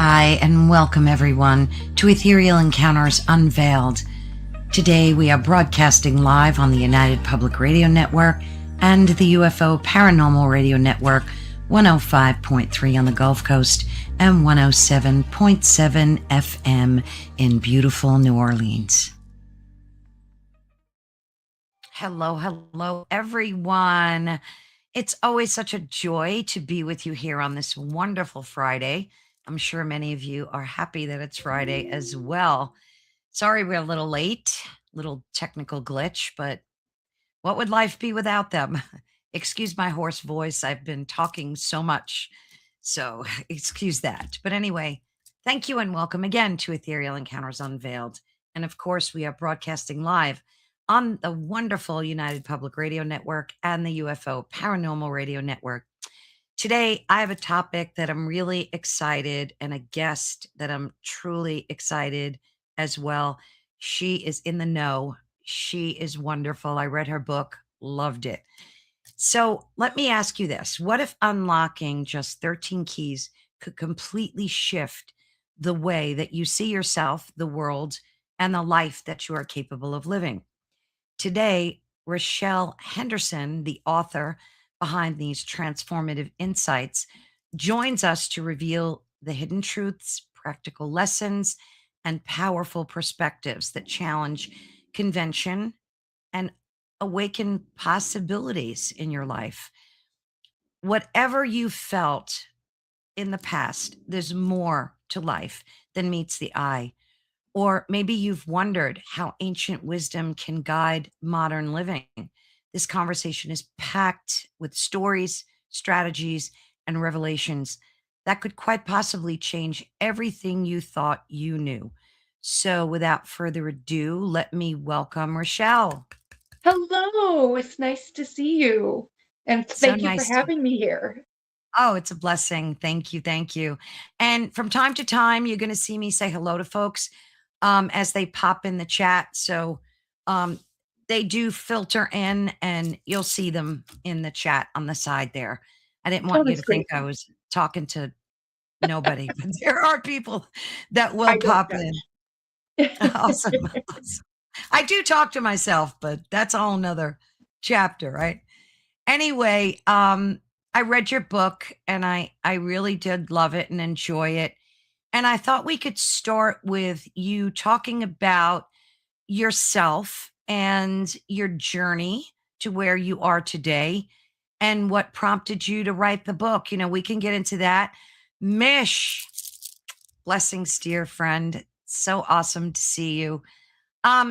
Hi, and welcome everyone to Ethereal Encounters Unveiled. Today we are broadcasting live on the United Public Radio Network and the UFO Paranormal Radio Network, 105.3 on the Gulf Coast and 107.7 FM in beautiful New Orleans. Hello, everyone. It's always such a joy to be with you here on this wonderful Friday. I'm sure many of you are happy that it's Friday as well. Sorry we're a little late, little technical glitch, but what would life be without them? Excuse my hoarse voice. I've been talking so much, so excuse that. But anyway, thank you and welcome again to Ethereal Encounters Unveiled. And of course, we are broadcasting live on the wonderful United Public Radio Network and the UFO Paranormal Radio Network. Today, I have a topic that I'm really excited and a guest that I'm truly excited as well. She is in the know. She is wonderful. I read her book, loved it. So let me ask you this. What if unlocking just 13 keys could completely shift the way that you see yourself, the world, and the life that you are capable of living? Today, Raechel Henderson, the author behind these transformative insights, joins us to reveal the hidden truths, practical lessons, and powerful perspectives that challenge convention and awaken possibilities in your life. Whatever you felt in the past, there's more to life than meets the eye. Or maybe you've wondered how ancient wisdom can guide modern living. This conversation is packed with stories, strategies, and revelations that could quite possibly change everything you thought you knew. So, without further ado, let me welcome Raechel. Hello, it's nice to see you. And So thank you for nice to. having me here. Oh, it's a blessing. Thank you. Thank you. And from time to time, you're going to see me say hello to folks as they pop in the chat. So um, they do filter in and you'll see them in the chat on the side there. I didn't Oh, want you that's to think great. I was talking to nobody, but there are people that will I don't pop in. judge. Awesome. Awesome. I do talk to myself, but that's a whole nother chapter, right? Anyway, I read your book and I really did love it and enjoy it. And I thought we could start with you talking about yourself and your journey to where you are today and what prompted you to write the book. You know, we can get into that. Mish, blessings, dear friend. So awesome to see you.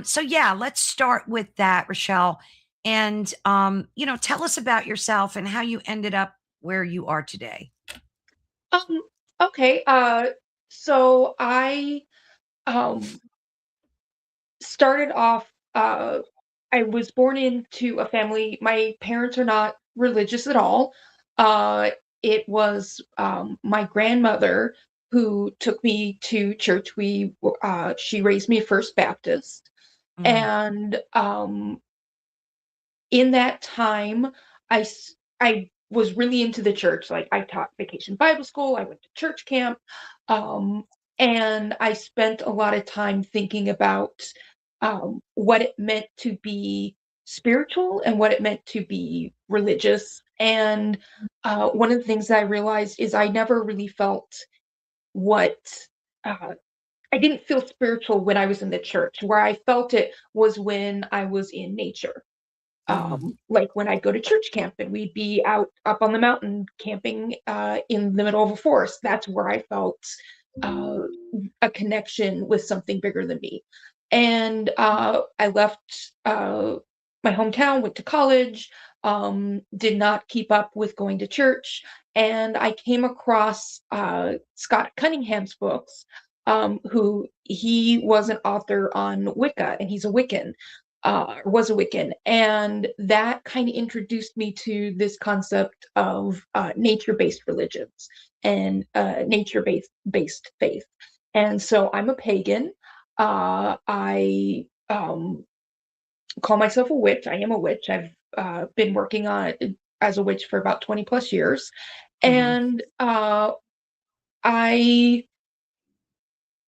So yeah, let's start with that, Raechel. And tell us about yourself and how you ended up where you are today. Um, okay, so I um started off I was born into a family. My parents are not religious at all. Uh it was my grandmother who took me to church. She raised me First Baptist. Mm, And in that time, I was really into the church. Like, I taught vacation Bible school, I went to church camp, um, and I spent a lot of time thinking about what it meant to be spiritual and what it meant to be religious. And one of the things that I realized is I never really felt what uh, I didn't feel spiritual when I was in the church. Where I felt it was when I was in nature, mm, like when I'd go to church camp and we'd be out up on the mountain camping in the middle of a forest. That's where I felt uh, a connection with something bigger than me. And I left my hometown, went to college, did not keep up with going to church, and I came across Scott Cunningham's books. Who he was an author on Wicca, and he's a Wiccan, was a Wiccan, and that kind of introduced me to this concept of nature-based religions and nature-based faith. And so I'm a pagan. I call myself a witch. I am a witch. I've been working on it as a witch for about 20 plus years, mm, and I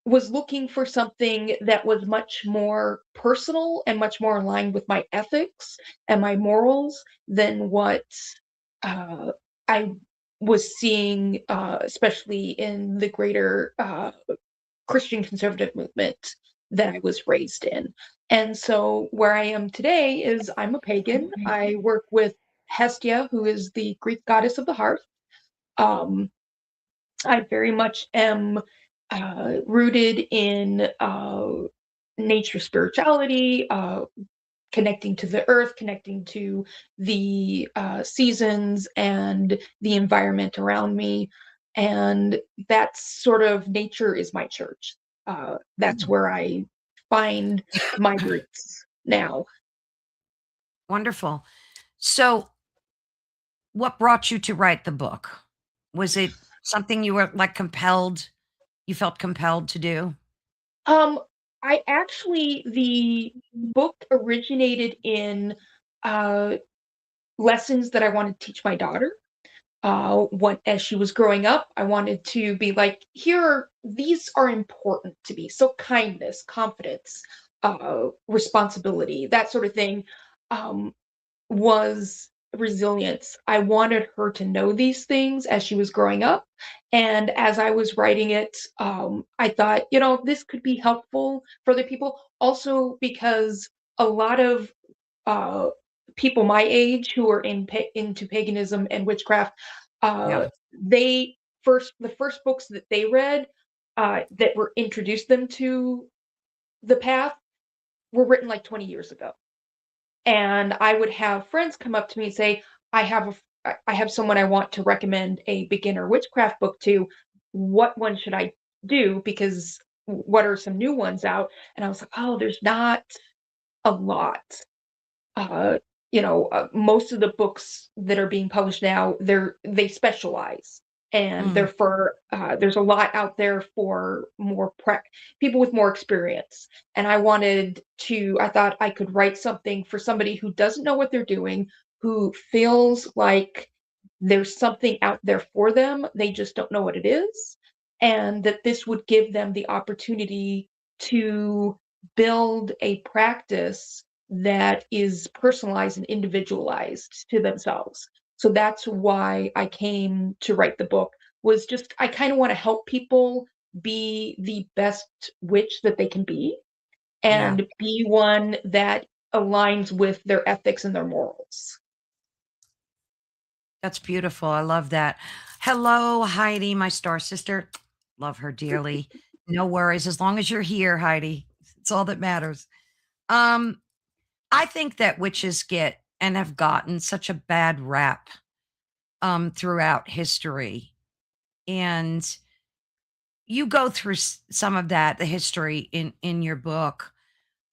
was looking for something that was much more personal and much more aligned with my ethics and my morals than what I was seeing, especially in the greater Christian conservative movement that I was raised in. And so where I am today is I'm a pagan. I work with Hestia, who is the Greek goddess of the hearth. Um, I very much am rooted in nature spirituality, connecting to the earth, connecting to the seasons and the environment around me. And that's sort of nature is my church. That's Mm. where I find my roots now. Wonderful. So, what brought you to write the book? Was it something you were like compelled, you felt compelled to do? Um, I actually, the book originated in uh, lessons that I wanted to teach my daughter. What as she was growing up, I wanted to be like, these are important to me. So kindness, confidence, responsibility, that sort of thing, um, was resilience. I wanted her to know these things as she was growing up. And as I was writing it, I thought, this could be helpful for other people. Also, because a lot of uh, people my age who are into paganism and witchcraft, uh, Yeah. they the first books that they read that were introduced them to the path were written like 20 years ago. And I would have friends come up to me and say, I have someone I want to recommend a beginner witchcraft book to. What one should I do? Because what are some new ones out? And I was like, oh, there's not a lot. uh, most of the books that are being published now, they specialize, and Mm, there's a lot out there for people with more experience. And I thought I could write something for somebody who doesn't know what they're doing, who feels like there's something out there for them, they just don't know what it is, and that this would give them the opportunity to build a practice that is personalized and individualized to themselves. So that's why I came to write the book, was just I kind of want to help people be the best witch that they can be, yeah, and be one that aligns with their ethics and their morals. that's beautiful. I love that. Hello, Heidi, my star sister. Love her dearly. No worries. As long as you're here, Heidi, it's all that matters. Um, I think that witches get and have gotten such a bad rap throughout history. And you go through some of that, the history in your book.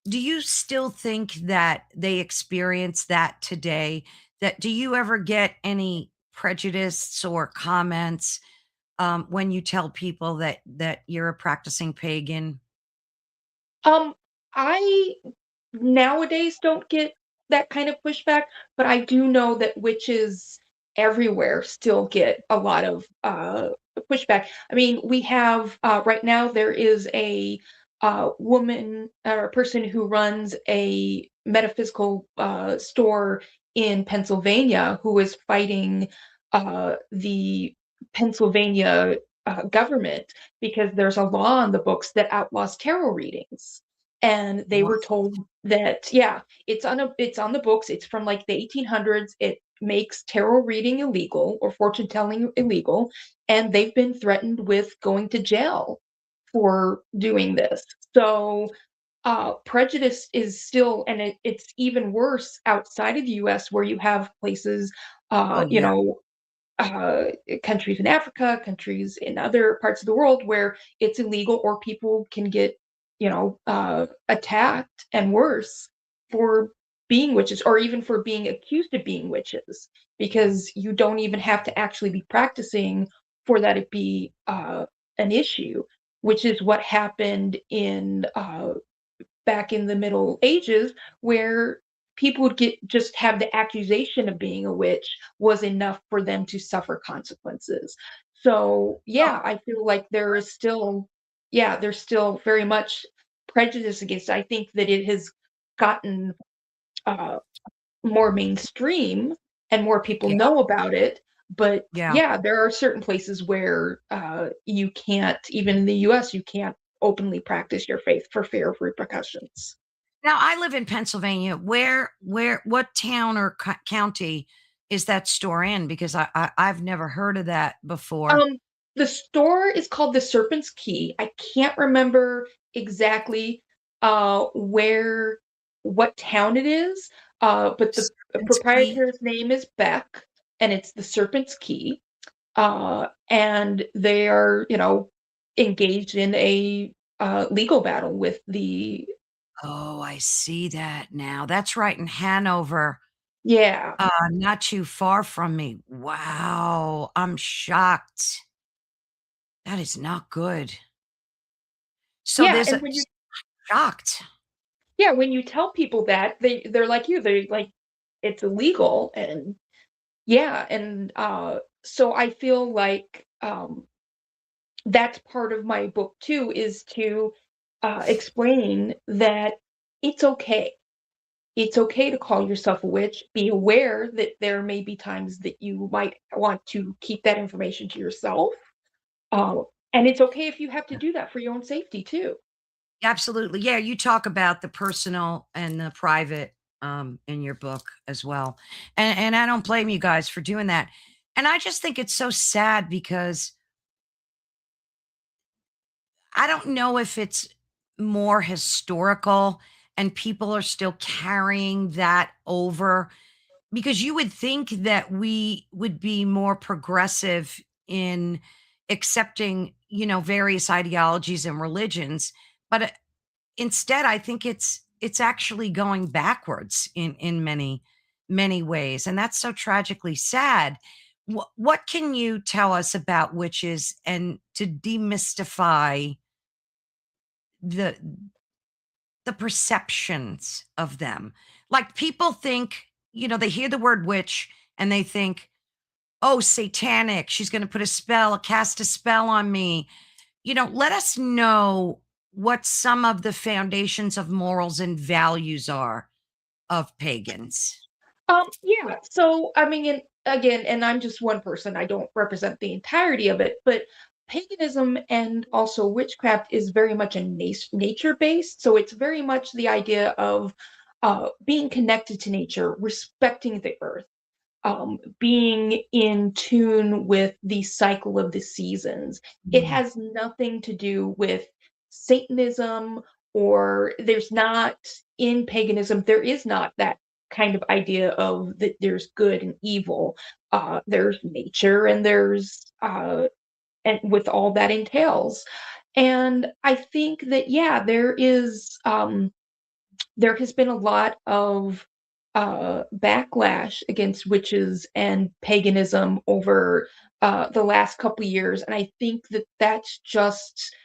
Do you still think that they experience that today? That do you ever get any prejudice or comments when you tell people that you're a practicing pagan? Um, I nowadays don't get that kind of pushback, but I do know that witches everywhere still get a lot of pushback. I mean, we have right now there is a woman or a person who runs a metaphysical store in Pennsylvania who is fighting the Pennsylvania government because there's a law on the books that outlaws tarot readings. And they What? were told that, yeah, it's on the books. It's from like the 1800s. It makes tarot reading illegal or fortune telling illegal, and they've been threatened with going to jail for doing this. So prejudice is still, and it's even worse outside of the U.S., where you have places, Oh uh, you yeah. know, uh, countries in Africa, countries in other parts of the world where it's illegal, or people can get, attacked and worse for being witches, or even for being accused of being witches, because you don't even have to actually be practicing for that to be an issue, which is what happened in back in the Middle Ages, where people would get just have the accusation of being a witch was enough for them to suffer consequences. So Oh, yeah, I feel like there is still. yeah, there's still very much prejudice against it. I think that it has gotten uh, more mainstream and more people Yeah. know about it. But Yeah. yeah, there are certain places where you can't, even in the US, you can't openly practice your faith for fear of repercussions. Now I live in Pennsylvania. What town or county is that store in? Because I've never heard of that before. Um, the store is called the Serpent's Key. I can't remember exactly where what town it is, but the Serpent's Key. proprietor's name is Beck, and it's the Serpent's Key. And they are, engaged in a legal battle with the Oh, I see that now. That's right in Hanover, yeah. not too far from me. Wow, I'm shocked. That is not good. So Yeah, there's and a when you shocked. yeah, when you tell people that, they're like you, they're like, it's illegal, and yeah, and so I feel like that's part of my book too, is to explain that it's okay. It's okay to call yourself a witch. Be aware that there may be times that you might want to keep that information to yourself. Uh, and it's okay if you have to do that for your own safety too. Absolutely. Yeah, you talk about the personal and the private in your book as well. And I don't blame you guys for doing that. And I just think it's so sad because I don't know if it's more historical and people are still carrying that over because you would think that we would be more progressive in accepting, various ideologies and religions, but instead I think it's actually going backwards in many ways, and that's so tragically sad. What can you tell us about witches and to demystify the the perceptions of them? Like people think, they hear the word witch and they think, oh, satanic, she's going to put a spell, cast a spell on me. Let us know what some of the foundations of morals and values are of pagans. Yeah. So, I mean, and again, and I'm just one person, I don't represent the entirety of it, but paganism and also witchcraft is very much a nature based. So, it's very much the idea of being connected to nature, respecting the earth, being in tune with the cycle of the seasons. It Mm, has nothing to do with Satanism, or there's not in paganism, there is not that kind of idea of that there's good and evil. There's nature and there's and with all that entails. And I think that yeah, there has been a lot of backlash against witches and paganism over the last couple of years, and I think that that's just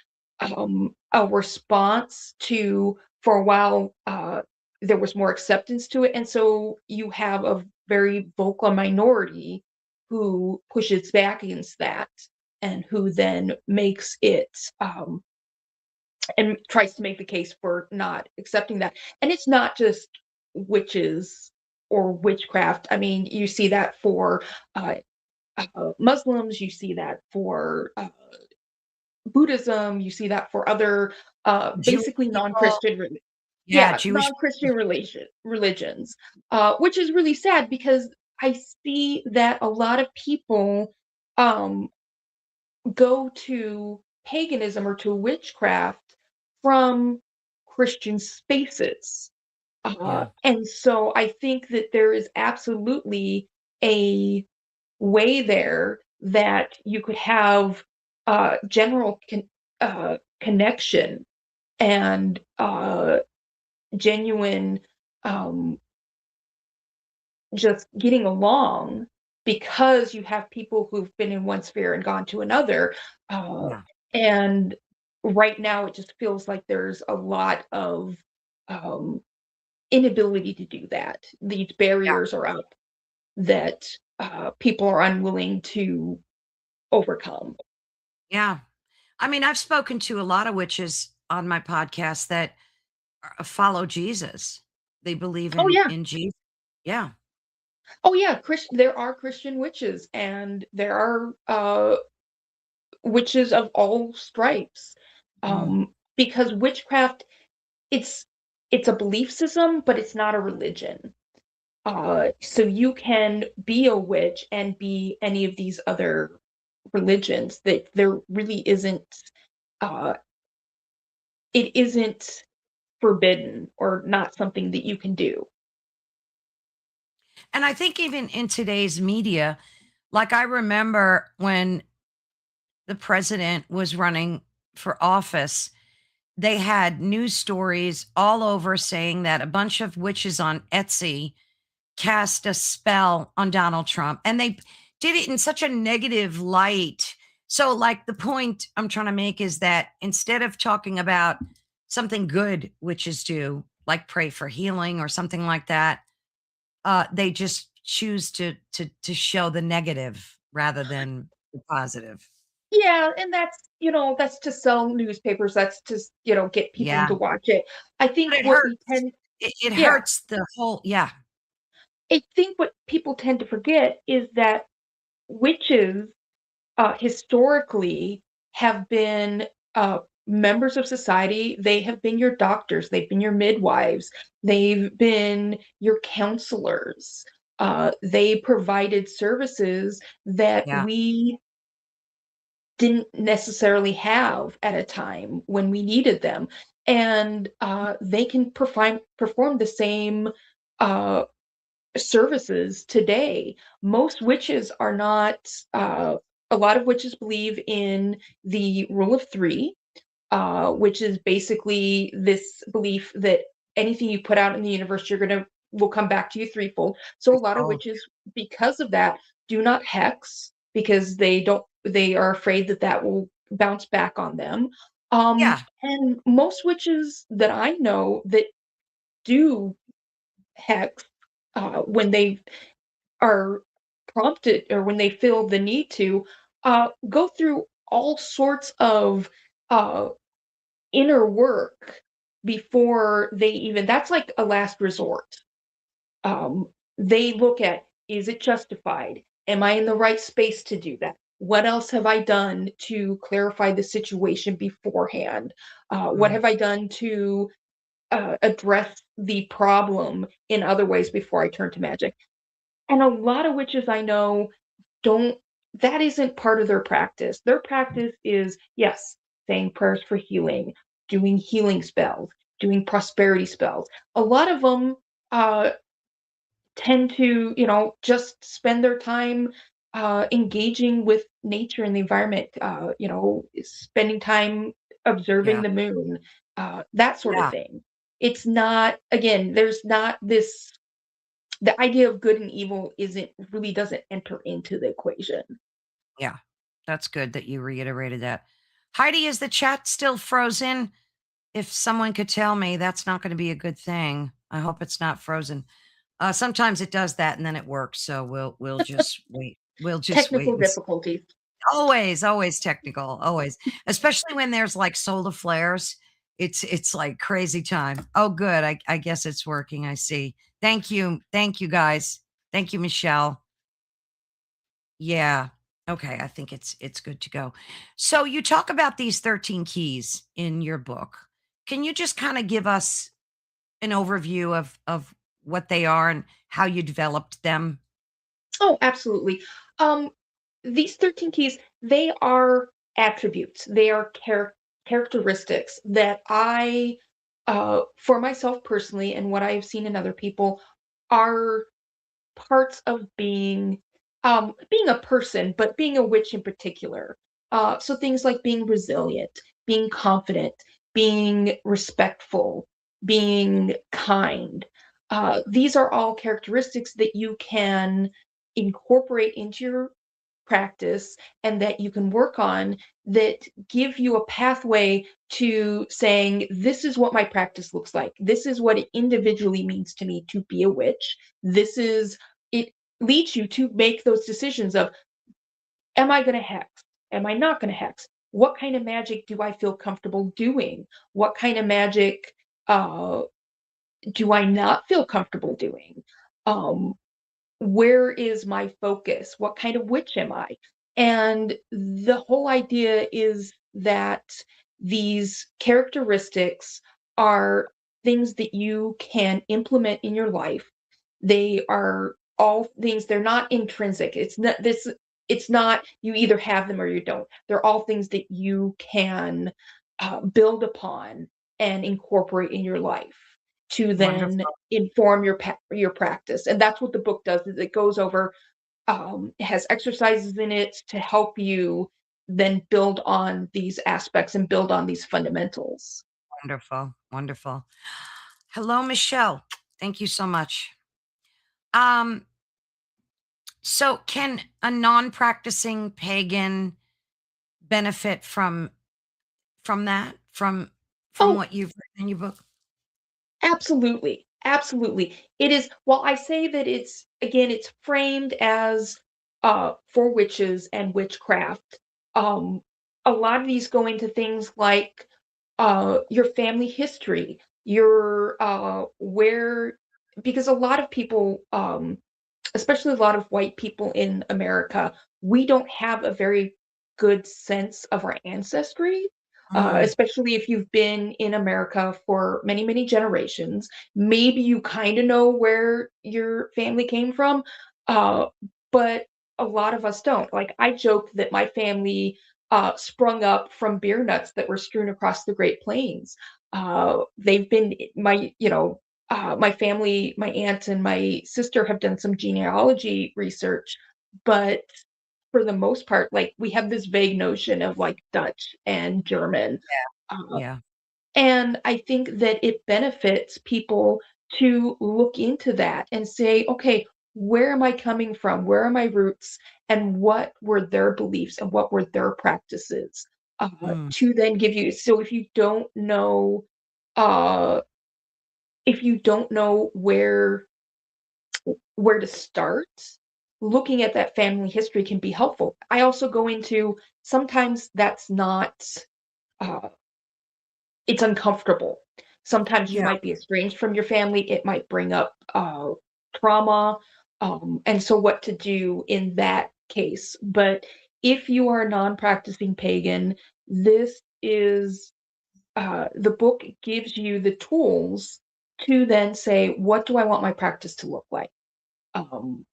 a response to for a while there was more acceptance to it, and so you have a very vocal minority who pushes back against that and who then makes it and tries to make the case for not accepting that. And it's not just witches or witchcraft. I mean, you see that for uh, Muslims, you see that for Buddhism, you see that for other Jewish basically people, non-Christian, yeah, yeah, Jewish non-Christian people. religions, which is really sad because I see that a lot of people um, go to paganism or to witchcraft from Christian spaces. Yeah, And so I think that there is absolutely a way there that you could have general connection and genuine um, just getting along because you have people who've been in one sphere and gone to another. Uh, yeah, and right now, it just feels like there's a lot of um, inability to do that. These yeah, barriers are up that people are unwilling to overcome. yeah. I mean, I've spoken to a lot of witches on my podcast that follow Jesus. They believe Oh yeah. in Jesus. Yeah. Oh yeah, there are Christian witches, and there are witches of all stripes. Mm. Because witchcraft, it's it's a belief system, but it's not a religion. So you can be a witch and be any of these other religions. That there really isn't uh it isn't forbidden or not something that you can do. And I think even in today's media, like I remember when the president was running for office, they had news stories all over saying that a bunch of witches on Etsy cast a spell on Donald Trump. And they did it in such a negative light. So, like, the point I'm trying to make is that instead of talking about something good witches do, like pray for healing or something like that, they just choose to show the negative rather than the positive. Yeah, and that's to sell newspapers. That's to, get people Yeah, to watch it. I but think it what we hurts. tend It Yeah, hurts the whole. Yeah, I think what people tend to forget is that witches, historically, have been members of society. They have been your doctors, they've been your midwives, they've been your counselors. They provided services that yeah. we didn't necessarily have at a time when we needed them. And they can perform the same uh, services today. Most witches are not, a lot of witches believe in the rule of three, which is basically this belief that anything you put out in the universe, will come back to you threefold. So a lot of Oh, witches, because of that, do not hex because they are afraid that that will bounce back on them. yeah, And most witches that I know that do hex, when they are prompted or when they feel the need to, go through all sorts of uh, inner work before they even that's like a last resort. Um, they look at, is it justified? Am I in the right space to do that? What else have I done to clarify the situation beforehand? What mm, have I done to address the problem in other ways before I turn to magic? And a lot of witches I know don't that isn't part of their practice. Their practice is, yes, saying prayers for healing, doing healing spells, doing prosperity spells. A lot of them tend to, just spend their time engaging with nature and the environment, spending time observing yeah, the moon, that sort of yeah, thing. It's not, again, there's not this, the idea of good and evil isn't really doesn't enter into the equation. yeah. That's good that you reiterated that. Heidi, is the chat still frozen? If someone could tell me, that's not going to be a good thing. I hope it's not frozen. Sometimes it does that and then it works. So we'll just wait. We'll just wait Technical and see. difficulties. Always, always technical, always. Especially when there's like solar flares. It's like crazy time. Oh, good. I guess it's working. I see. Thank you. Thank you guys. Thank you, Michelle. Yeah. Okay, I think it's good to go. So you talk about these 13 keys in your book. Can you just kind of give us an overview of what they are and how you developed them? Oh, absolutely. Um, these 13 keys, they are attributes. They are characteristics that for myself personally, and what I have seen in other people, are parts of being a person, but being a witch in particular. So things like being resilient, being confident, being respectful, being kind. These are all characteristics that you can incorporate into your practice and that you can work on, that give you a pathway to saying, this is what my practice looks like. This is what it individually means to me to be a witch. This is it leads you to make those decisions of, am I going to hex? Am I not going to hex? what kind of magic do I feel comfortable doing? What kind of magic uh, do I not feel comfortable doing? Um, where is my focus? What kind of witch am I? And the whole idea is that these characteristics are things that you can implement in your life. They are all things, they're not intrinsic. It's not you either have them or you don't. They're all things that you can build upon and incorporate in your life to then Wonderful. inform your practice. And that's what the book does, is it goes over, it has exercises in it to help you then build on these aspects and build on these fundamentals. Wonderful. Wonderful. Hello, Michelle. Thank you so much. Um, so can a non-practicing pagan benefit from that? From Oh, what you've written in your book? absolutely. Absolutely. It is, well, I say that it's, again, it's framed as for witches and witchcraft. Um, a lot of these go into things like your family history, your where, because a lot of people, especially a lot of white people in America, we don't have a very good sense of our ancestry, Mm, especially if you've been in America for many, many generations. Maybe you kind of know where your family came from, uh, but a lot of us don't. Like, I joke that my family sprung up from beer nuts that were strewn across the Great Plains. They've been my family, my aunt and my sister have done some genealogy research, but for the most part, like, we have this vague notion of like Dutch and German. Uh, yeah. and I think that it benefits people to look into that and say, okay, where am I coming from? Where are my roots? And what were their beliefs and what were their practices? Mm, To then give you, so uh, if you don't know where to start, looking at that family history can be helpful. I also go into, sometimes that's not, uh, it's uncomfortable. Sometimes you yeah. might be estranged from your family. It might bring up trauma, and so what to do in that case. But if you are a non-practicing pagan, this is the book gives you the tools to then say, what do I want my practice to look like? um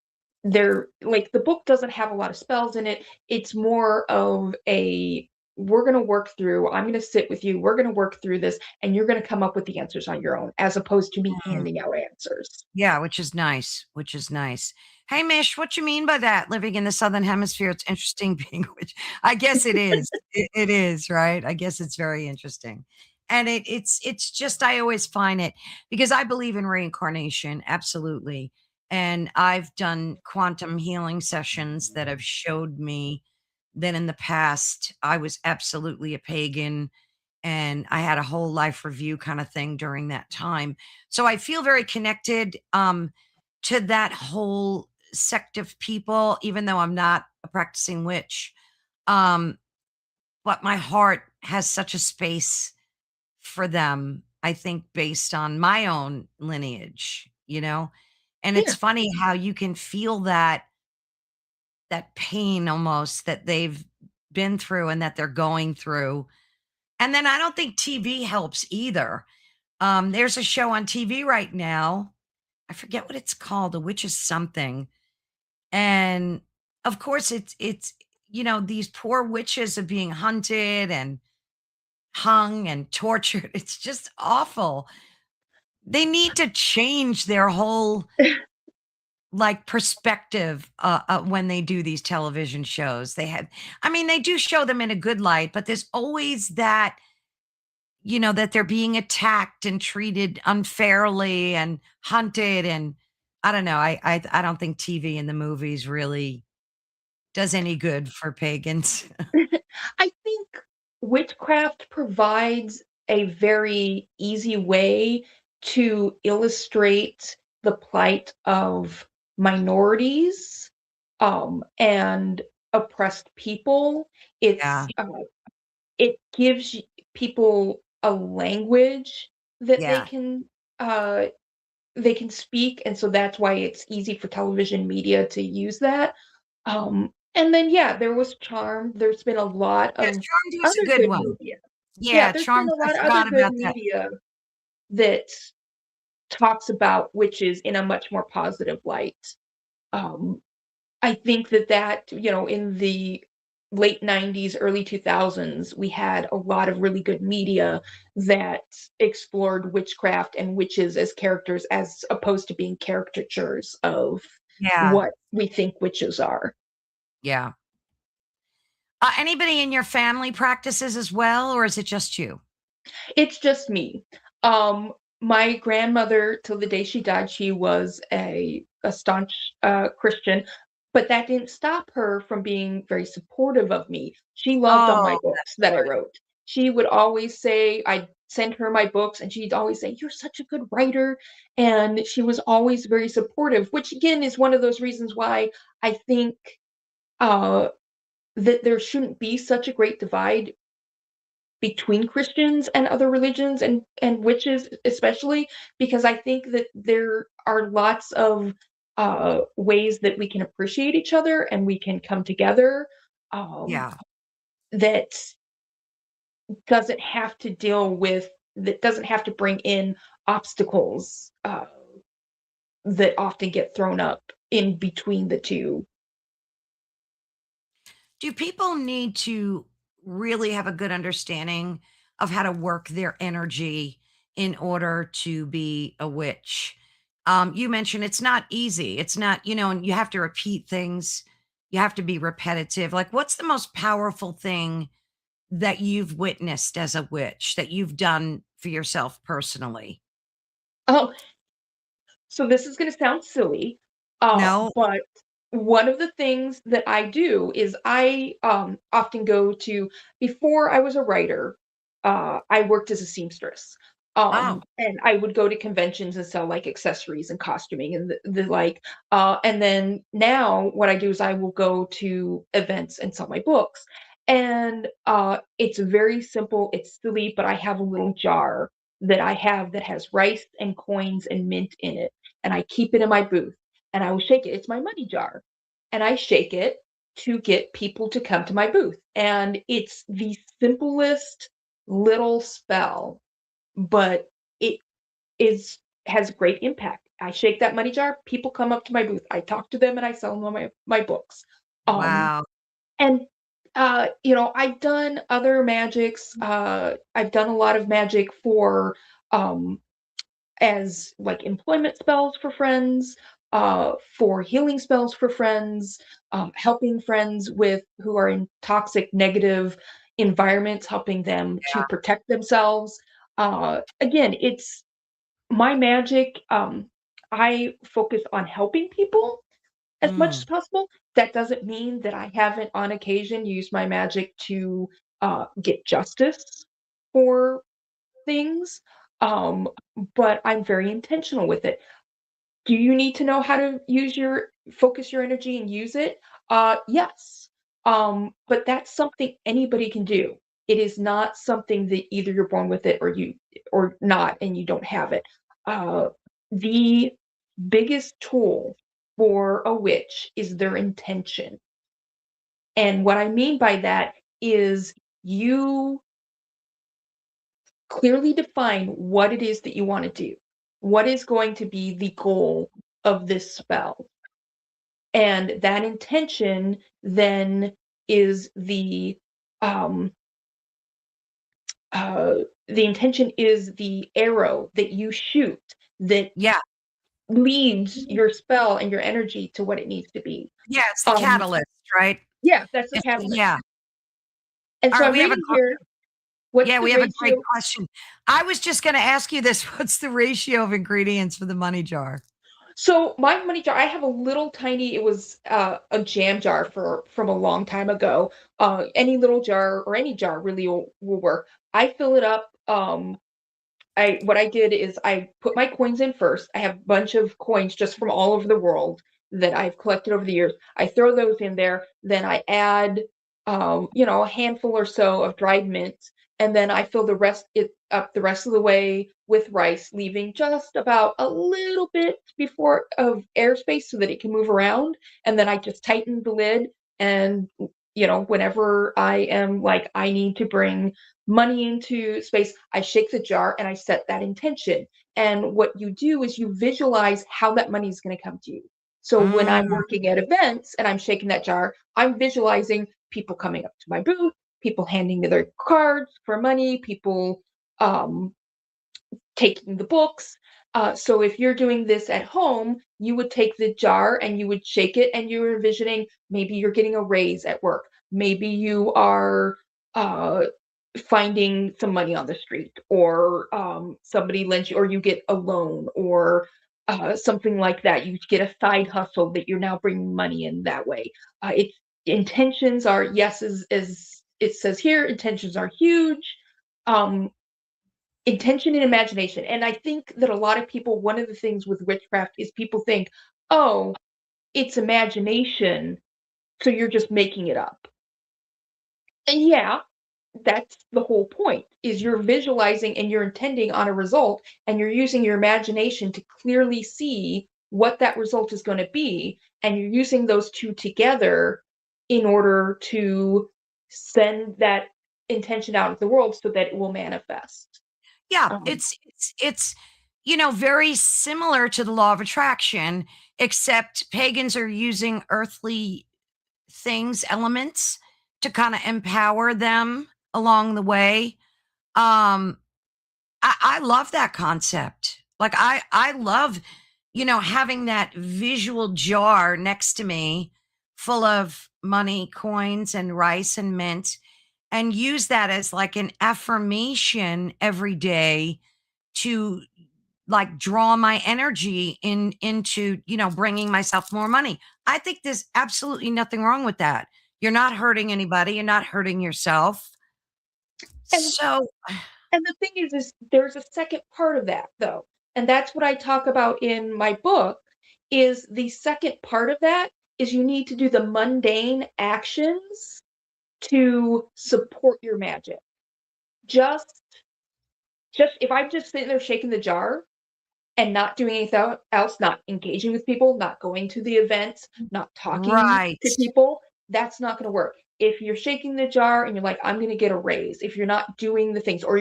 they're like, the book doesn't have a lot of spells in it. It's more of a, we're going to work through, I'm going to sit with you, we're going to work through this, and you're going to come up with the answers on your own, as opposed to me Mm. handing out answers. Yeah, which is nice, which is nice. Hey, Mish, what you mean by that? Living in the Southern Hemisphere, it's interesting being which I guess it is. It is, right? I guess it's very interesting. And it's just I always find it because I believe in reincarnation, absolutely. And I've done quantum healing sessions that have showed me that in the past I was absolutely a pagan and I had a whole life review kind of thing during that time. So I feel very connected to that whole sect of people, even though I'm not a practicing witch. Um, but my heart has such a space for them, I think, based on my own lineage, you know? And it's Yeah. funny how you can feel that pain almost that they've been through and that they're going through. And then I don't think TV helps either. There's a show on TV right now. I forget what it's called, A Witch is Something. And of course it's these poor witches are being hunted and hung and tortured. It's just awful. They need to change their whole like perspective when they do these television shows. I mean, they do show them in a good light, but there's always that that they're being attacked and treated unfairly and hunted and I don't know. I don't think TV and the movies really does any good for pagans. I think witchcraft provides a very easy way to illustrate the plight of minorities and oppressed people. It's Yeah. it gives people a language that Yeah. uh, they can speak, and so that's why it's easy for television media to use that. And then yeah, there was Charmed. There's been a lot Yeah, of Charmed was a other good good one. media. Yeah, Yeah, there's been Charmed, a I lot of other forgot good about that. media that talks about witches in a much more positive light. Um, I think that, in the late 90s, early 2000s, we had a lot of really good media that explored witchcraft and witches as characters as opposed to being caricatures of Yeah, what we think witches are. yeah. Anybody in your family practices as well, or is it just you? It's just me. My grandmother, till the day she died, she was a staunch Christian, but that didn't stop her from being very supportive of me. She loved all my Oh, books that I wrote. She would always say, I'd send her my books, and she'd always say, "You're such a good writer." And she was always very supportive, which again is one of those reasons why I think uh, that there shouldn't be such a great divide between Christians and other religions and witches especially, because I think that there are lots of ways that we can appreciate each other and we can come together, um, yeah. that doesn't have to deal with that doesn't have to bring in obstacles that often get thrown up in between the two. Do people need to really have a good understanding of how to work their energy in order to be a witch? You mentioned it's not easy. It's not, and you have to repeat things. You have to be repetitive. Like, what's the most powerful thing that you've witnessed as a witch that you've done for yourself personally? Oh, so this is going to sound silly, No? but one of the things that I do is I often go to, before I was a writer, I worked as a seamstress. Oh, And I would go to conventions and sell like accessories and costuming and the like. And then now what I do is I will go to events and sell my books. And it's very simple, it's silly, but I have a little jar that I have that has rice and coins and mint in it, and I keep it in my booth and I will shake it. It's my money jar. And I shake it to get people to come to my booth. And it's the simplest little spell, but it is has great impact. I shake that money jar, people come up to my booth. I talk to them and I sell them my books. Um wow. and I've done other magics. I've done a lot of magic for um as like employment spells for friends, for healing spells for friends, helping friends with who are in toxic, negative environments, helping them to protect themselves. Again, it's my magic. I focus on helping people as much as Mm, possible. That doesn't mean that I haven't, on occasion, used my magic to get justice for things, um, but I'm very intentional with it. Do you need to know how to focus your energy and use it? Yes. But that's something anybody can do. It is not something that either you're born with it or not, and you don't have it. The biggest tool for a witch is their intention. And what I mean by that is you clearly define what it is that you want to do. What is going to be the goal of this spell? And that intention then is um uh the intention is the arrow that you shoot that yeah. leads your spell and your energy to what it needs to be. Yeah, it's the Um catalyst, right? yeah, that's the It's the catalyst. yeah. And so Alright, I'm we have a reading here, what's yeah, the we have a great ratio? question. I was just gonna ask you this, what's the ratio of ingredients for the money jar? So my money jar, I have a little tiny, it was a jam jar from a long time ago. Any little jar or any jar really will work. I fill it up. I what I did is I put my coins in first. I have a bunch of coins just from all over the world that I've collected over the years. I throw those in there. Then I add. a handful or so of dried mint, and then I fill it up the rest of the way with rice, leaving just about a little bit before of airspace so that it can move around. And then I just tighten the lid, and whenever I am like I need to bring money into space, I shake the jar and I set that intention. And what you do is you visualize how that money is going to come to you. So when I'm Mm. working at events and I'm shaking that jar, I'm visualizing people coming up to my booth, people handing me their cards for money, people um, taking the books. So if you're doing this at home, you would take the jar and you would shake it, and you're envisioning maybe you're getting a raise at work. Maybe you are uh, finding some money on the street, or somebody lends you, or you get a loan, or something like that. You get a side hustle that you're now bringing money in that way. It's intentions are, yes, as it says here, intentions are huge. Um, Intention and imagination. And I think that a lot of people, one of the things with witchcraft is people think, oh, it's imagination, so you're just making it up. And yeah, that's the whole point, is you're visualizing and you're intending on a result, and you're using your imagination to clearly see what that result is going to be, and you're using those two together in order to send that intention out into the world so that it will manifest. Yeah, um, it's very similar to the law of attraction, except pagans are using earthly things, elements to kind of empower them along the way. Um, I love that concept. Like I love, having that visual jar next to me full of money, coins, and rice and mint, and use that as like an affirmation every day to like draw my energy into, bringing myself more money. I think there's absolutely nothing wrong with that. You're not hurting anybody, you're not hurting yourself. and So, And the thing is there's a second part of that though. And that's what I talk about in my book, is the second part of that is you need to do the mundane actions to support your magic. Just just if I'm just sitting there shaking the jar and not doing anything else, not engaging with people, not going to the events, not talking right. to people, that's not going to work. If you're shaking the jar and you're like, I'm going to get a raise, if you're not doing the things, or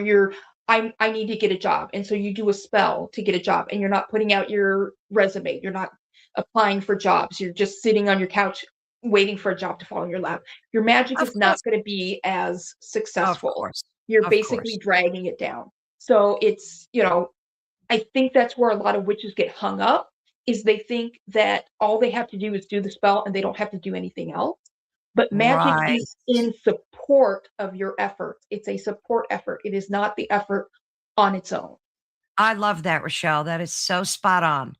I need to get a job. And so you do a spell to get a job, and you're not putting out your resume, you're not applying for jobs, you're just sitting on your couch waiting for a job to fall in your lap. Your magic Of is not course. going to be as Of successful. course. You're Of basically course. dragging it down. So I think that's where a lot of witches get hung up, is they think that all they have to do is do the spell and they don't have to do anything else. But magic Right. is in support of your efforts. It's a support effort. It is not the effort on its own. I love that, Rochelle. That is so spot on.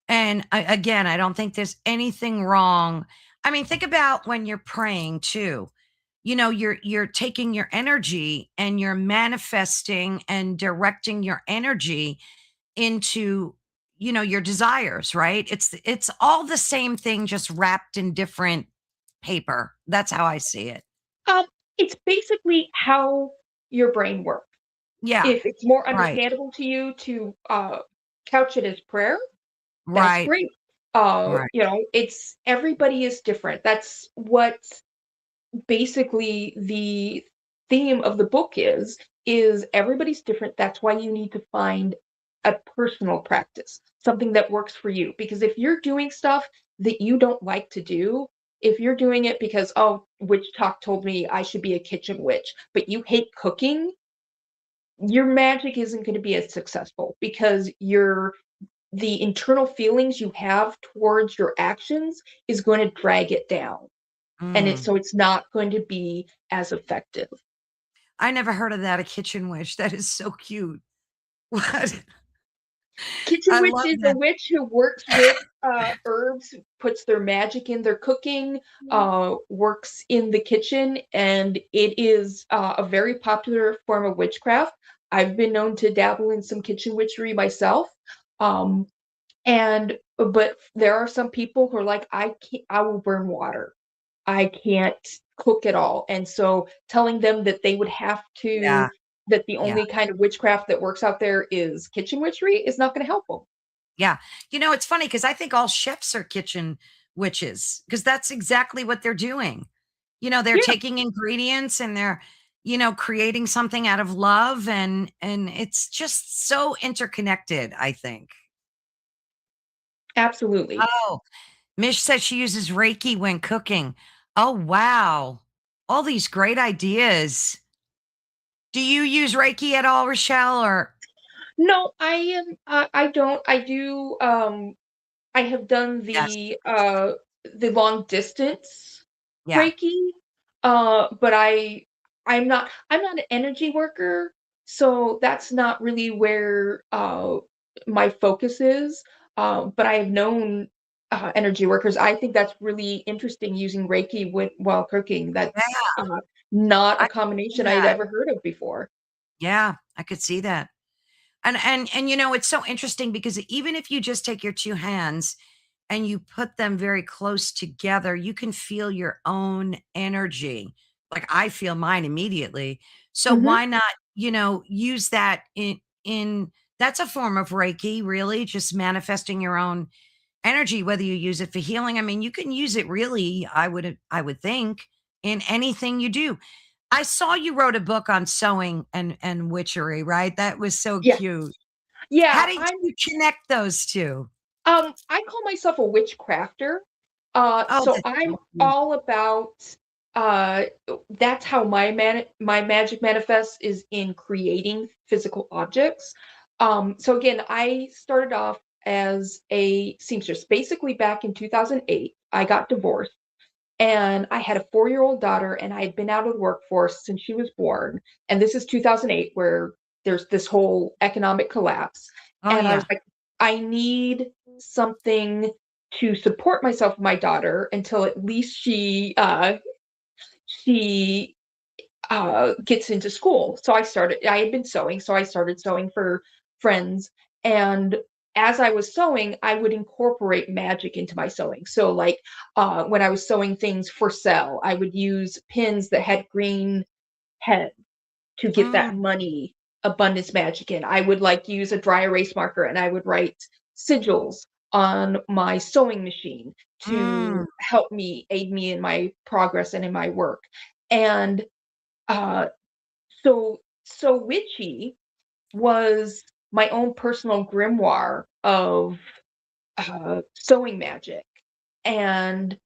And again, I don't think there's anything wrong. I mean, think about when you're praying too. You're taking your energy and you're manifesting and directing your energy into, your desires, right? It's all the same thing, just wrapped in different paper. That's how I see it. Um, it's basically how your brain works. Yeah. If it's more Right. understandable to you to couch it as prayer, that's Right. great. Right. It's everybody is different. That's what basically the theme of the book is everybody's different. That's why you need to find a personal practice, something that works for you. Because if you're doing stuff that you don't like to do, if you're doing it because, oh, witch talk told me I should be a kitchen witch, but you hate cooking, your magic isn't going to be as successful, because the internal feelings you have towards your actions is going to drag it down, and Mm. so it's not going to be as effective. I never heard of that, a kitchen witch. That is so cute. What? Kitchen I witch love is a that. witch who works with herbs, puts their magic in their cooking, works in the kitchen, and it is a very popular form of witchcraft. I've been known to dabble in some kitchen witchery myself. Um, and but there are some people who are like, I can't, I will burn water. I can't cook at all. And so telling them that they would have Yeah. to, that the Yeah. only kind of witchcraft that works out there is kitchen witchery is not going to help them. Yeah. It's funny because I think all chefs are kitchen witches because that's exactly what they're doing. They're Yeah, taking ingredients and they're, creating something out of love and it's just so interconnected, I think. absolutely. Oh, Mish says she uses Reiki when cooking. Oh, wow. All these great ideas. Do you use Reiki at all, Rochelle? Or No, I don't. I do. I have done yes. the long distance Yeah. Reiki, but I'm not an energy worker, so that's not really where my focus is. But I have known energy workers. I think that's really interesting using Reiki while cooking. That's Yeah. not a I could see combination I'd that. ever heard of before. Yeah, I could see that. And it's so interesting because even if you just take your two hands and you put them very close together, you can feel your own energy. Like I feel mine immediately. So Hmm. why not, use that in that's a form of Reiki, really, just manifesting your own energy, whether you use it for healing. I mean, you can use it really, I would think, in anything you do. I saw you wrote a book on sewing and witchery, right? That was so Yeah, cute. How yeah. did you connect those 2? I call myself a witchcrafter. Oh, So that's I'm so cute. all about uh that's how my magic manifests is in creating physical objects. So again, I started off as a seamstress. Basically back in 2008, I got divorced and I had a 4-year-old daughter and I had been out of the workforce since she was born. And this is 2008 where there's this whole economic collapse. Oh, And I was yeah. like, I need something to support myself and my daughter until at least she gets into school. So I had been sewing, so I started sewing for friends. And as I was sewing, I would incorporate magic into my sewing. So, like when I was sewing things for sale, I would use pins that had green head to get that Mm, money abundance magic in. I would like use a dry erase marker and I would write sigils on my sewing machine mm, to help me aid me in my progress and in my work. And uh, so witchy was my own personal grimoire of sewing magic, and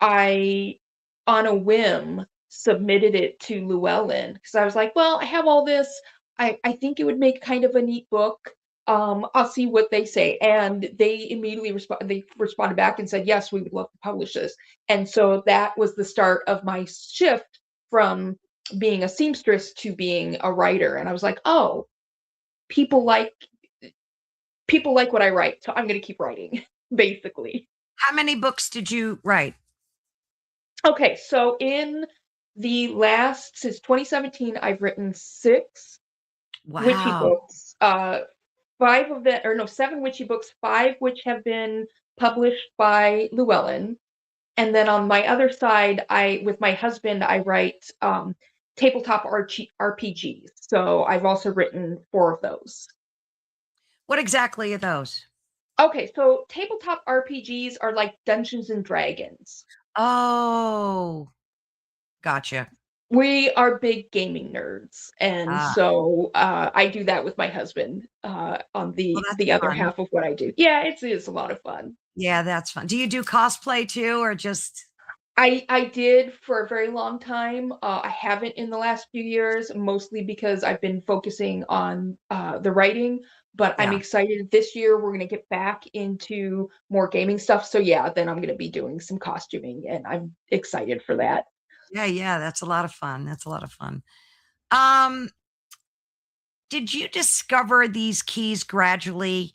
I, on a whim, submitted it to Llewellyn because I was like, "Well, I have all this. I think it would make kind of a neat book. I'll see what they say." And they immediately responded back and said, "Yes, we would love to publish this." And so that was the start of my shift from being a seamstress to being a writer. And I was like, "Oh, people like people like what I write, so I'm going to keep writing." Basically. how many books did you write? Okay, so in the last since 2017, I've written 6 witchy Wow. books. 5 of them, or no, 7 witchy books, 5 which have been published by Llewellyn. And then on my other side, I with my husband, I write tabletop RPGs. So I've also written 4 of those. What exactly are those? Okay, so tabletop RPGs are like Dungeons and Dragons. Oh, gotcha. We are big gaming nerds, and Ah, so I do that with my husband on well, that's the other fun. half of what I do. Yeah, it's a lot of fun. Yeah, that's fun. Do you do cosplay too or just I did for a very long time. I haven't in the last few years, mostly because I've been focusing on the writing. But I'm yeah. excited this year. We're gonna get back into more gaming stuff. So yeah, then I'm gonna be doing some costuming, and I'm excited for that. Yeah, yeah, that's a lot of fun. That's a lot of fun. Um, did you discover these keys gradually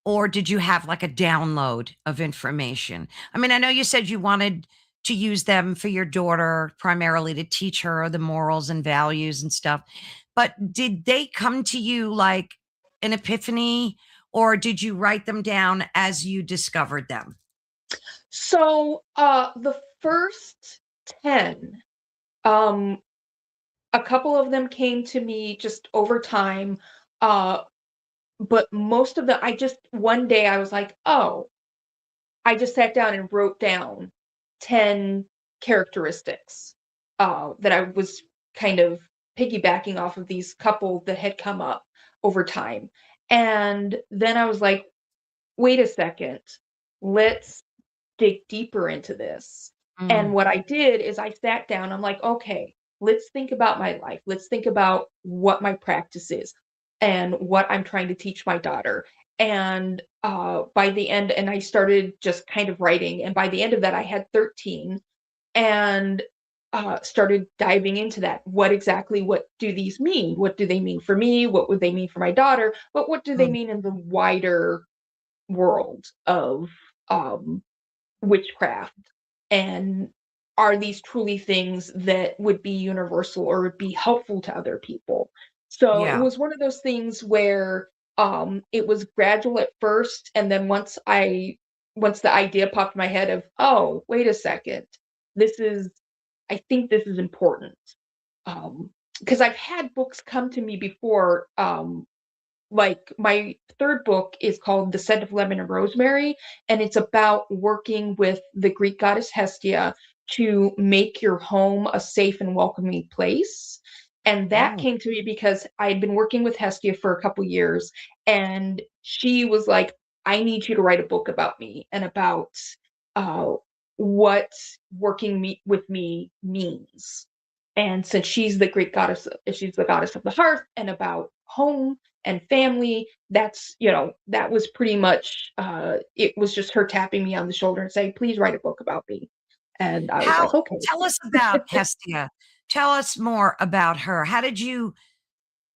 or did you have like a download of information? I mean, I know you said you wanted to use them for your daughter primarily to teach her the morals and values and stuff, but did they come to you like an epiphany or did you write them down as you discovered them? So the first 10. Um, a couple of them came to me just over time, uh, but most of them, I just one day I was like, oh, I just sat down and wrote down 10 characteristics that I was kind of piggybacking off of these couple that had come up over time. And then I was like, wait a second, let's dig deeper into this. And Mm, what I did is I sat down, I'm like, okay, let's think about my life. Let's think about what my practice is and what I'm trying to teach my daughter. And by the end, and I started just kind of writing. And by the end of that, I had 13 and started diving into that. What do these mean? What do they mean for me? What would they mean for my daughter? But what do they mm, mean in the wider world of um, witchcraft? And are these truly things that would be universal or would be helpful to other people? So it yeah. was one of those things where it was gradual at first, and then once the idea popped in my head of, oh, wait a second, this is I think this is important. Because I've had books come to me before, like my third book is called The Scent of Lemon and Rosemary, and it's about working with the Greek goddess Hestia to make your home a safe and welcoming place. And that Oh, came to me because I had been working with Hestia for a couple years, and she was like, I need you to write a book about me and about uh, what with me means. And since she's the goddess of the hearth and about home and family, that was pretty much it was just her tapping me on the shoulder and saying, please write a book about me. And I was how like, okay. tell us about Hestia. Tell us more about her. How did you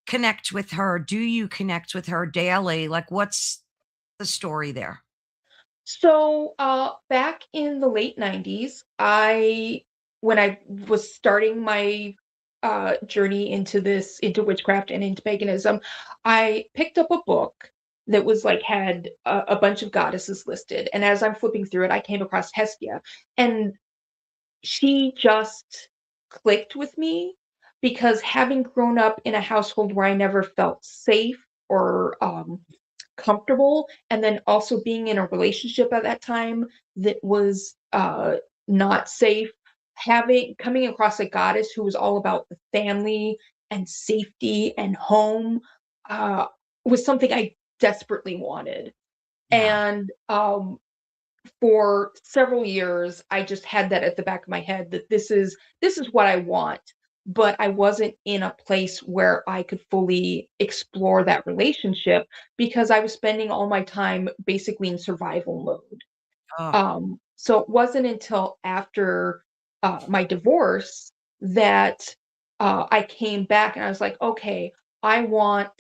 connect with her? Do you connect with her daily? Like, what's the story there? So back in the late 90s, when I was starting my journey into witchcraft and into paganism, I picked up a book that was like had a bunch of goddesses listed. And as I'm flipping through it, I came across Hestia. And she just clicked with me because having grown up in a household where I never felt safe or comfortable, and then also being in a relationship at that time that was not safe, having coming across a goddess who was all about the family and safety and home uh, was something I desperately wanted. Yeah. And for several years I just had that at the back of my head that this is what I want, but I wasn't in a place where I could fully explore that relationship because I was spending all my time basically in survival mode. Oh, So it wasn't until after my divorce that I came back and I was like, okay, I want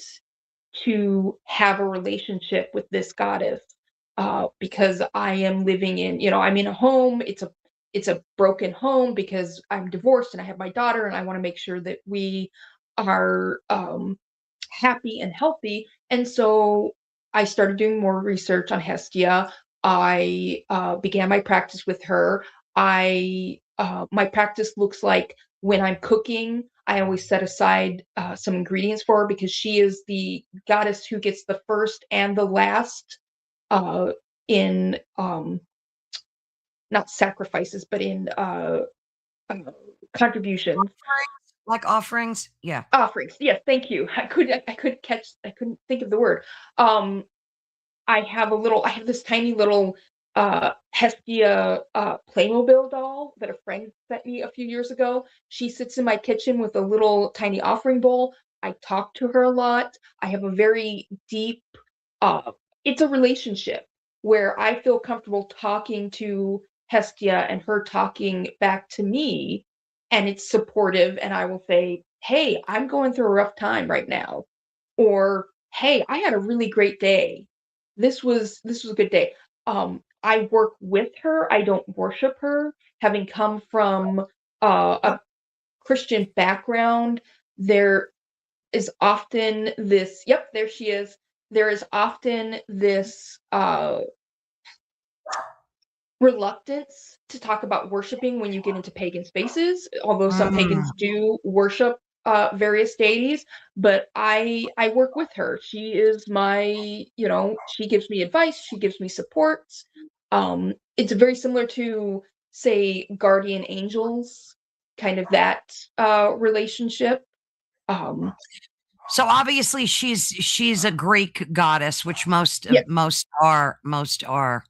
to have a relationship with this goddess because I am living I'm in a home. It's a broken home because I'm divorced and I have my daughter, and I want to make sure that we are happy and healthy. And so I started doing more research on Hestia. I began my practice with her. I My practice looks like when I'm cooking, I always set aside some ingredients for her because she is the goddess who gets the first and the last in not sacrifices, but in uh, contributions. like offerings? Yeah. Offerings. Yes, thank you. I couldn't think of the word. Um, I have this tiny little Hestia Playmobil doll that a friend sent me a few years ago. She sits in my kitchen with a little tiny offering bowl. I talk to her a lot. I have a very deep uh it's a relationship where I feel comfortable talking to Hestia and her talking back to me, and it's supportive, and I will say, "Hey, I'm going through a rough time right now." Or, "Hey, I had a really great day. This was a good day." I work with her, I don't worship her. Having come from Oh, a Christian background, there is often this, yep, there she is. There is often this reluctance to talk about worshiping when you get into pagan spaces, although some Mm, pagans do worship various deities. But I work with her. She is my, she gives me advice, she gives me support. It's very similar to, say, guardian angels, kind of that relationship. Um, so obviously she's a Greek goddess, which yeah, most are.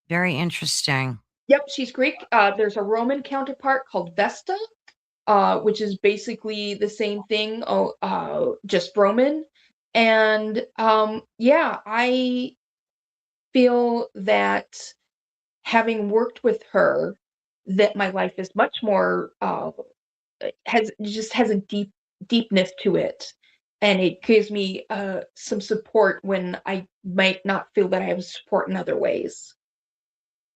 Very interesting. yep, she's Greek. There's a Roman counterpart called Vesta, which is basically the same thing, just Roman. And yeah, I feel that having worked with her, that my life is much more has a deepness to it, and it gives me some support when I might not feel that I have support in other ways.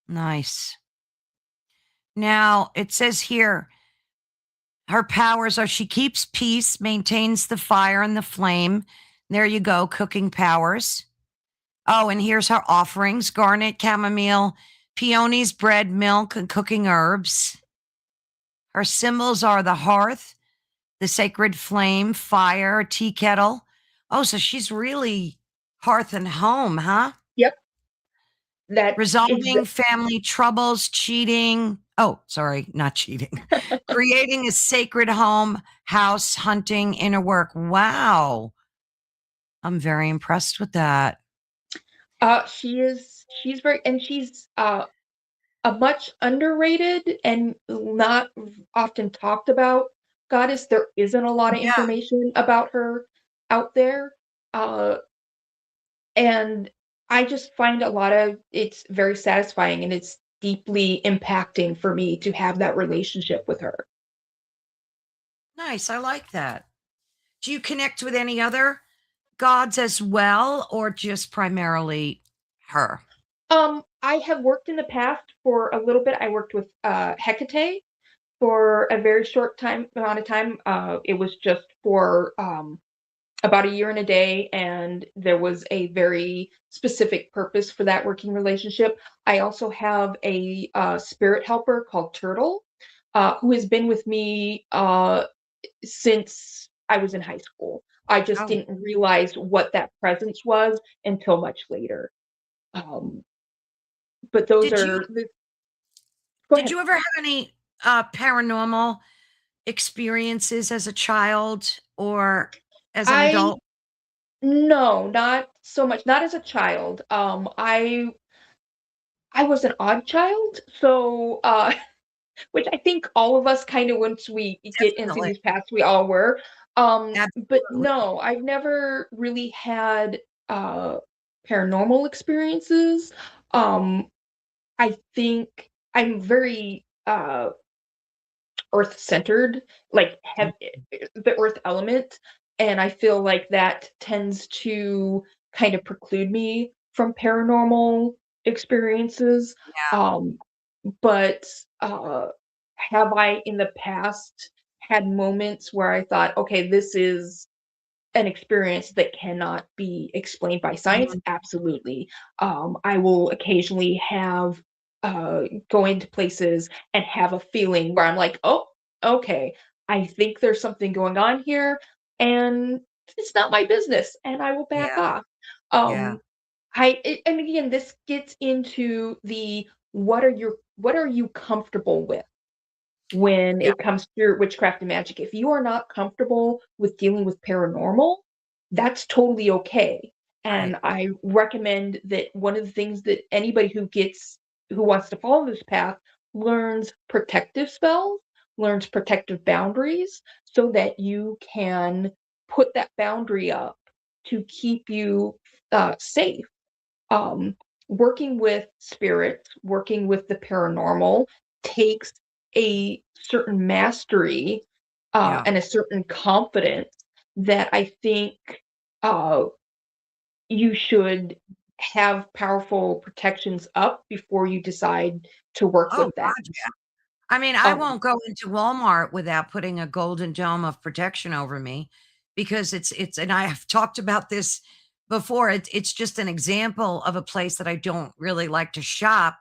Nice. Now it says here her powers are she keeps peace, maintains the fire and the flame. There you go, cooking powers. Oh, and here's her offerings: garnet, chamomile, peonies, bread, milk, and cooking herbs. Her symbols are the hearth, the sacred flame, fire, tea kettle. Oh, so she's really hearth and home, huh? Yep, that is. Resolving family troubles, cheating. Oh, sorry, not cheating. Creating a sacred home, house, hunting, inner work. Wow. I'm very impressed with that. She's very, and she's a much underrated and not often talked about goddess. There isn't a lot of Yeah. information about her out there. Uh, and I just find a lot of it's very satisfying, and it's deeply impacting for me to have that relationship with her. Nice. I like that. Do you connect with any other gods as well, or just primarily her? I have worked in the past for a little bit. I worked with Hecate for a very short time amount of time. It was just for about a year and a day, and there was a very specific purpose for that working relationship. I also have a spirit helper called Turtle, who has been with me since I was in high school. I just Oh, didn't realize what that presence was until much later. Um, but those did you are the, go did ahead. you ever have any paranormal experiences as a child or as an I adult? No, not so much. Not as a child. I was an odd child, so which I think all of us kind of, once we get into Definitely. these paths, we all were. But Absolutely. no, I've never really had uh paranormal experiences. I think I'm very earth centered, like have the earth element, and I feel like that tends to kind of preclude me from paranormal experiences. Yeah. Um, but have I in the past had moments where I thought, okay, this is an experience that cannot be explained by science? Mhm. Absolutely. I will occasionally have go into places and have a feeling where I'm like, oh, okay, I think there's something going on here, and it's not my business, and I will back Yeah. off. Yeah. Um, and again, this gets into the what are you comfortable with when Yeah. it comes to witchcraft and magic. If you are not comfortable with dealing with paranormal, that's totally okay. Right. And I recommend that one of the things that anybody who wants to follow this path learns protective spells, learns protective boundaries so that you can put that boundary up to keep you safe. um, Working with spirits, working with the paranormal takes a certain mastery Yeah. and a certain confidence that I think uh, you should have powerful protections up before you decide to work Oh, with that. God. I mean, I Um, won't go into Walmart without putting a golden dome of protection over me because it's and I have talked about this before. It's just an example of a place that I don't really like to shop.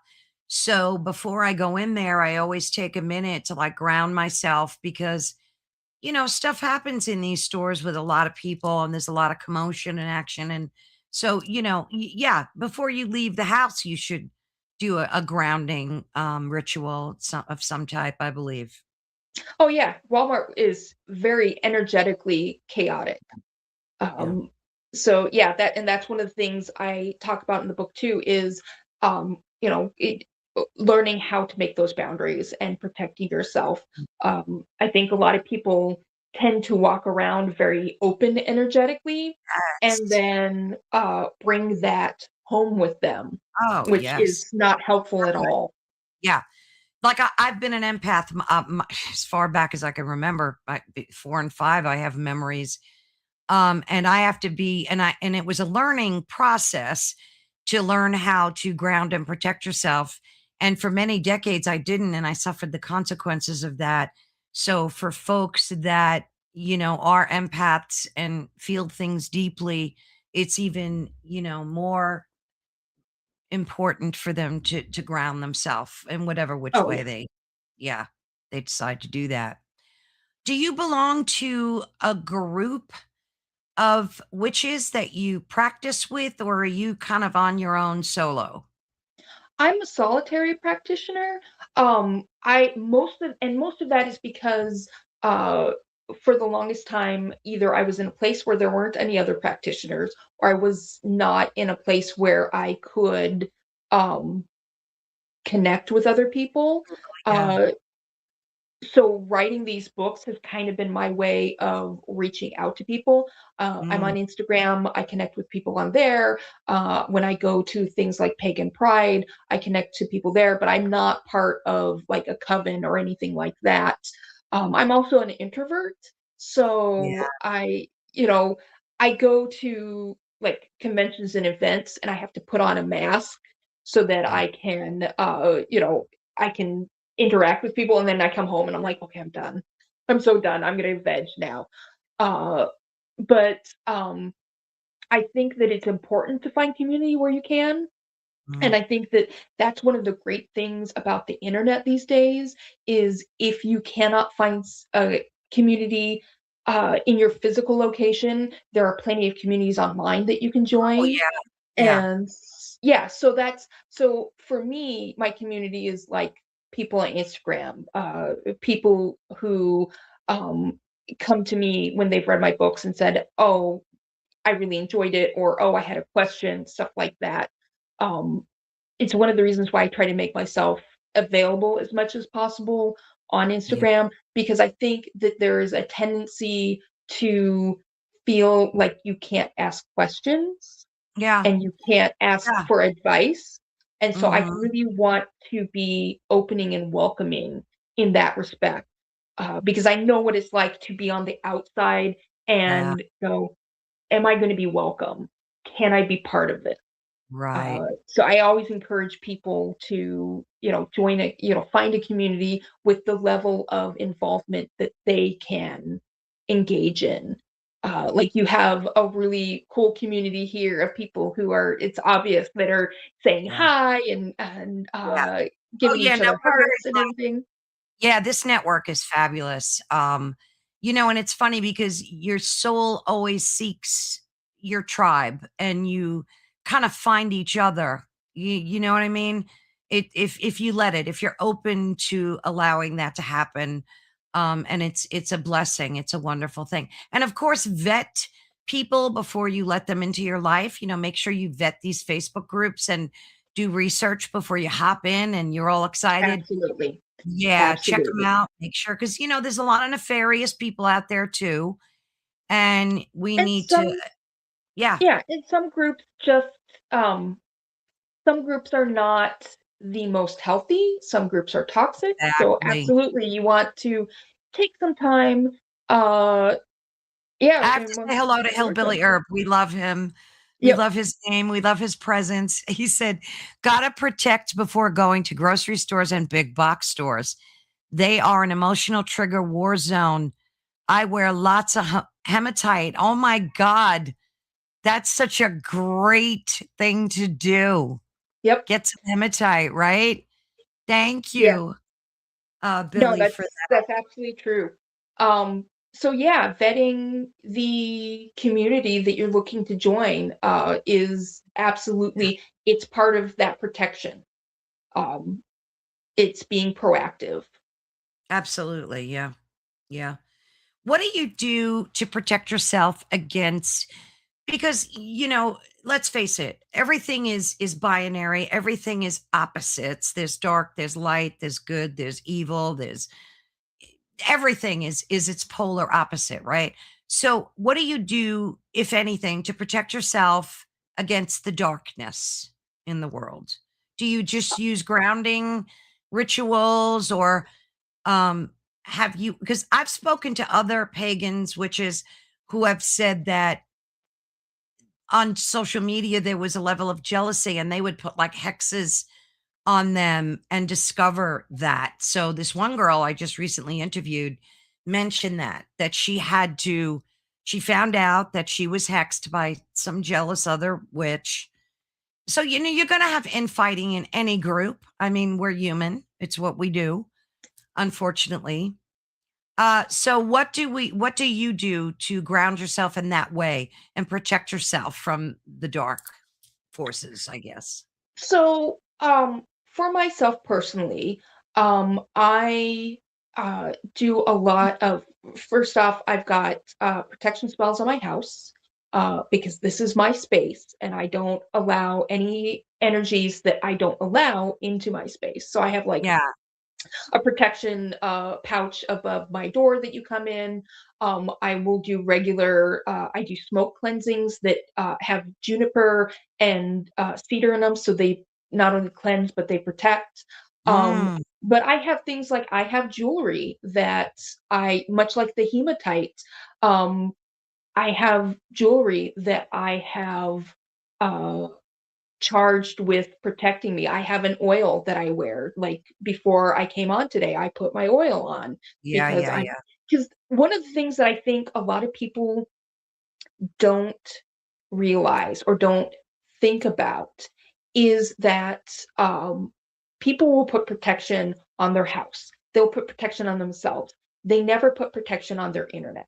So before I go in there, I always take a minute to like ground myself because, stuff happens in these stores with a lot of people and there's a lot of commotion and action. And so, yeah, before you leave the house, you should do a grounding ritual of some type, I believe. Oh yeah, Walmart is very energetically chaotic. Yeah. Um, so yeah, that's one of the things I talk about in the book too is learning how to make those boundaries and protecting yourself. I think a lot of people tend to walk around very open energetically and Yes. then bring that home with them, Oh, which yes. is not helpful at Not good. all. Yeah. Like I've been an empath as far back as I can remember. 4 and 5, I have memories. And I have to be, and it was a learning process to learn how to ground and protect yourself. And for many decades, I didn't, and I suffered the consequences of that. So for folks that, are empaths and feel things deeply, it's even, more important for them to ground themselves in whatever which Oh way yeah. yeah, they decide to do that. Do you belong to a group of witches that you practice with, or are you kind of on your own solo? I'm a solitary practitioner. I most of that is because uh for the longest time either I was in a place where there weren't any other practitioners or I was not in a place where I could um connect with other people. Yeah. Uh so writing these books has kind of been my way of reaching out to people. I'm Mm, on Instagram. I connect with people on there. When I go to things like Pagan Pride, I connect to people there, but I'm not part of like a coven or anything like that. I'm also an introvert. yeah, So I go to like conventions and events and I have to put on a mask so that yeah, I can interact with people and then I come home and I'm like, okay, I'm done. I'm so done. I'm gonna veg now. Uh, but I think that it's important to find community where you can. mm. And I think that that's one of the great things about the internet these days is if you cannot find a community in your physical location, there are plenty of communities online that you can Oh, join. yeah, yeah, And yeah, so for me, my community is like people on Instagram, people who um, come to me when they've read my books and said, "Oh, I really enjoyed it," or "Oh, I had a question," stuff like that. Um, it's one of the reasons why I try to make myself available as much as possible on yeah, Instagram because I think that there is a tendency to feel like you can't ask questions yeah, and you can't ask yeah, for advice. And so I mhm, really want to be opening and welcoming in that respect because I know what it's like to be on the outside yeah, and go, am I going to be welcome? Can I be part of it? right, So I always encourage people to, join find a community with the level of involvement that they can engage in. Like you have a really cool community here of people who are, it's obvious that are saying yeah, hi and yeah. Oh, giving yeah, each no, other we're very hearts and everything. Yeah, this network is fabulous. And it's funny because your soul always seeks your tribe and you kind of find each other. You know what I mean? If you let it, if you're open to allowing that to happen, and it's a blessing, it's a wonderful thing. And of course, vet people before you let them into your life. Make sure you vet these Facebook groups and do research before you hop in and you're all excited. Absolutely. Yeah, check them Absolutely. out, make sure, because there's a lot of nefarious people out there too, and we And need to yeah, yeah, and um, some groups are not the most healthy, some groups are toxic, so exactly. absolutely, you want to take some time, uh, I yeah, have to say amongst hello to your Hillbilly friends. Herb, we love him. We Yep, love his name, we love his presence. He said, "Gotta protect before going to grocery stores and big box stores. They are an emotional trigger war zone. I wear lots of hematite." Oh my god, that's such a great thing to do. yep, Get some hematite, right? Thank Yeah. you, No, Billy, for that's absolutely true. So yeah, vetting the community that you're looking to join is absolutely, it's part of that protection. Um, it's being proactive. absolutely. Yeah. Yeah. What do you do to protect yourself against, because let's face it, everything is binary, everything is opposites. There's dark, there's light, there's good, there's evil, there's everything is its polar opposite, right? So what do you do, if anything, to protect yourself against the darkness in the world? Do you just use grounding rituals, or um have you, because I've spoken to other pagans witches who have said that on social media there was a level of jealousy and they would put like hexes on them and discover that. So this one girl I just recently interviewed mentioned that she found out that she was hexed by some jealous other witch. So you're going to have infighting in any group. I mean, we're human. It's what we do, unfortunately. So what do you do to ground yourself in that way and protect yourself from the dark forces, I guess? So, for myself personally, I do a lot of, first off, I've got protection spells on my house because this is my space and I don't allow any energies that I don't allow into my space. So I have like Yeah. a protection pouch above my door that you come in. I will do regular, I do smoke cleansings that have juniper and cedar in them. So they not only cleanse, but they protect. Mm. But I have things like I have jewelry that I, much like the hematite, um, I have jewelry that I have uh, charged with protecting me. I have an oil that I wear. Like before I came on today, I put my oil on Yeah, because yeah, I'm yeah. because one of the things that I think a lot of people don't realize or don't think about is that people will put protection on their house. They'll put protection on themselves. They never put protection on their internet.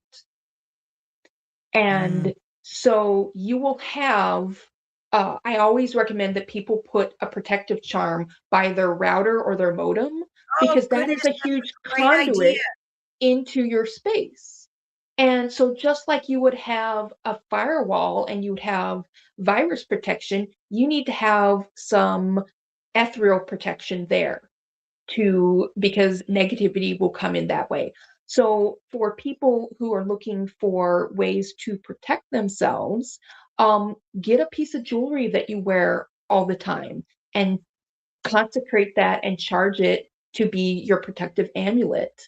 Mm. And so you will have, I always recommend that people put a protective charm by their router or their modem Oh because that goodness, is a that's huge a great idea. conduit into your space. And so just like you would have a firewall and you'd have virus protection, you need to have some ethereal protection there to, because negativity will come in that way. So for people who are looking for ways to protect themselves, get a piece of jewelry that you wear all the time and consecrate that and charge it to be your protective amulet.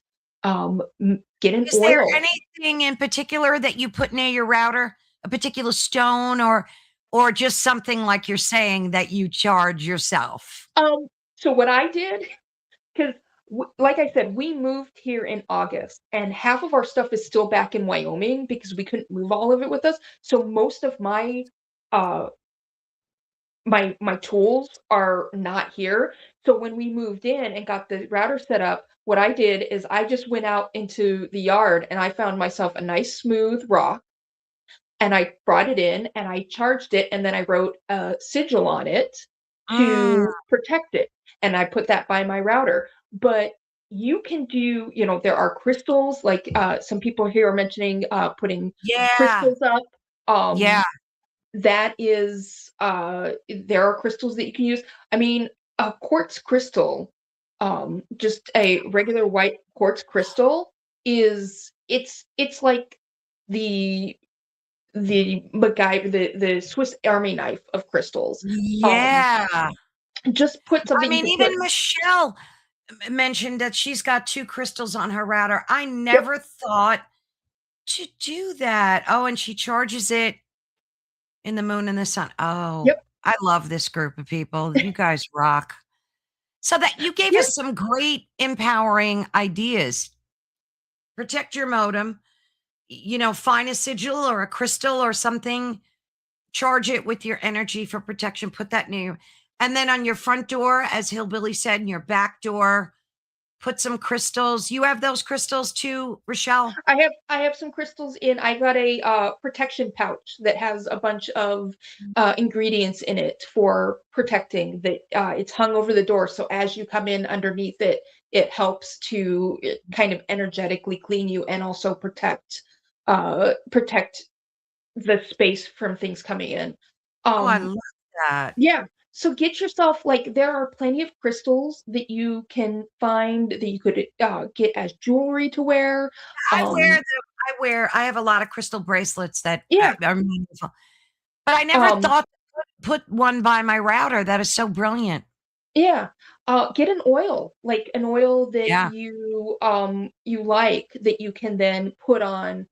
Get an Is there oil. anything in particular that you put near your router? A particular stone, or just something like you're saying that you charge yourself? So what I did, because like I said, we moved here in August, and half of our stuff is still back in Wyoming because we couldn't move all of it with us. So most of uh my tools are not here. So when we moved in and got the router set up, what I did is I just went out into the yard and I found myself a nice smooth rock and I brought it in and I charged it and then I wrote a sigil on it Mm, to protect it. And I put that by my router. But you can do, there are crystals, like some people here are mentioning putting yeah, crystals up. yeah. That is, there are crystals that you can use. I mean, a quartz crystal, just a regular white quartz crystal it's like the the Swiss Army knife of crystals. Um, Yeah. just put I something you mean, can even put. Michelle mentioned that she's got 2 crystals on her router. I Yep, never thought to do that. Oh, and she charges it in the moon and the sun. Oh, yep, I love this group of people. You guys rock. So that you gave yep. us some great empowering ideas. Protect your modem, find a sigil or a crystal or something, charge it with your energy for protection, put that near you. And then on your front door, as Hillbilly said, and your back door, put some crystals. You have those crystals too, Rochelle? I have some crystals in. I got a protection pouch that has a bunch of ingredients in it for protecting. That it's hung over the door, so as you come in underneath it, it helps to kind of energetically clean you and also protect the space from things coming in. Oh, I Um, love that. yeah. So get yourself, like, there are plenty of crystals that you can find that you could get as jewelry to wear. Um, I have a lot of crystal bracelets that yeah. are meaningful, but I never Um, thought to put one by my router. That is so brilliant. yeah. Get an oil, like an oil that Yeah, you like, that you can then put on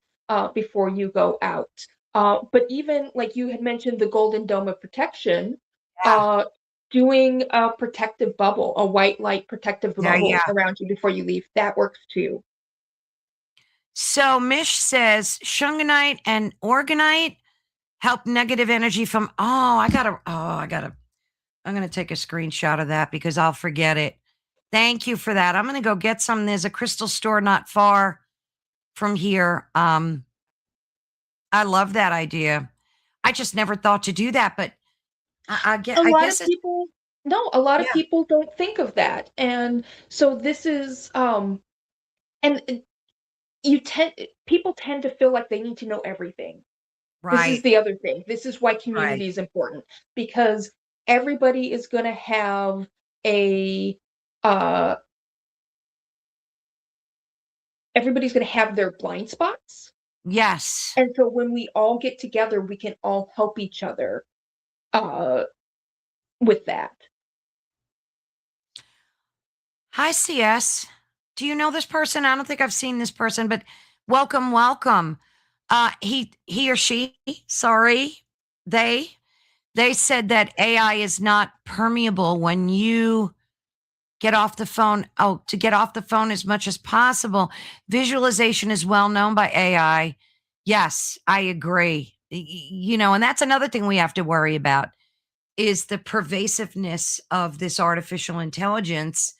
before you go out. But even like you had mentioned, the golden dome of protection, yeah. uh, doing a protective bubble, a white light protective Yeah, bubble yeah. around you before you leave, that works too. So Mish says shunganite and organite help negative energy from. I'm gonna take a screenshot of that because I'll forget it. Thank you for that. I'm gonna go get some. There's a crystal store not far from here. I love that idea. I just never thought to do that, but A I lot guess of it's people, no, a lot of yeah, people don't think of that. And so this is and you tend people tend to feel like they need to know everything. This is right, the other thing. This is why right. community is important, because everybody is going to have a uh everybody's going to have their blind spots. Yes. And so when we all get together, we can all help each other uh with that. Hi, CS. Do you know this person? I don't think I've seen this person, but welcome, welcome. He or she, sorry, they they said that AI is not permeable when you get off the phone. Oh, to get off the phone as much as possible. Visualization is well known by AI. Yes, I agree. You know, and that's another thing we have to worry about is the pervasiveness of this artificial intelligence.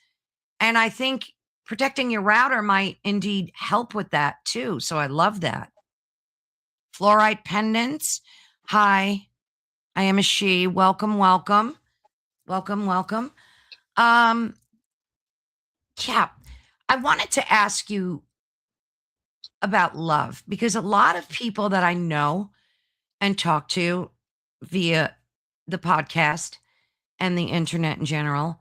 And I think protecting your router might indeed help with that too. So I love that. Fluorite pendants. Hi, I am a she. Welcome, welcome, welcome, welcome. Um, yeah, I wanted to ask you about love because a lot of people that I know and talk to via the podcast and the internet in general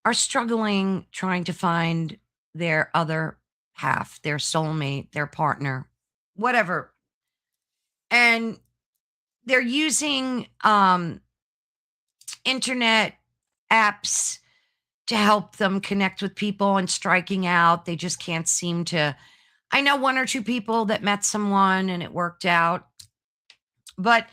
are struggling trying to find their other half, their soulmate, their partner, whatever. And they're using internet apps to help them connect with people and striking out. They just can't seem to. I know one or two people that met someone and it worked out. But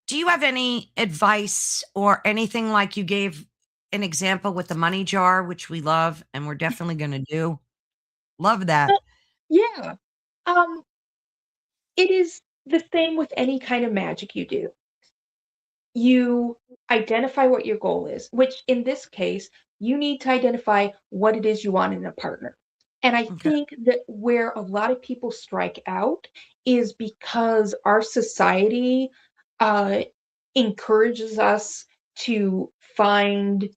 do you have any advice or anything like you gave an example with the money jar, which we love and we're definitely going to do? Love that. Well, yeah. Um it is the same with any kind of magic you do. You identify what your goal is, which in this case, you need to identify what it is you want in a partner. And I Okay. think that where a lot of people strike out is because our society uh, encourages us to find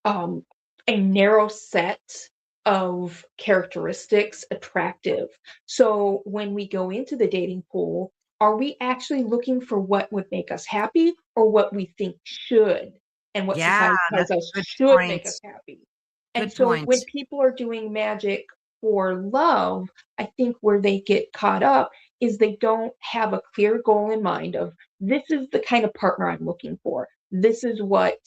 um, a narrow set of characteristics attractive. So when we go into the dating pool, are we actually looking for what would make us happy or what we think should, and what Yeah, society tells that's us a good should make point. us happy? And Good so when point. people are doing magic for love, I think where they get caught up is they don't have a clear goal in mind of, this is the kind of partner I'm looking for. This is what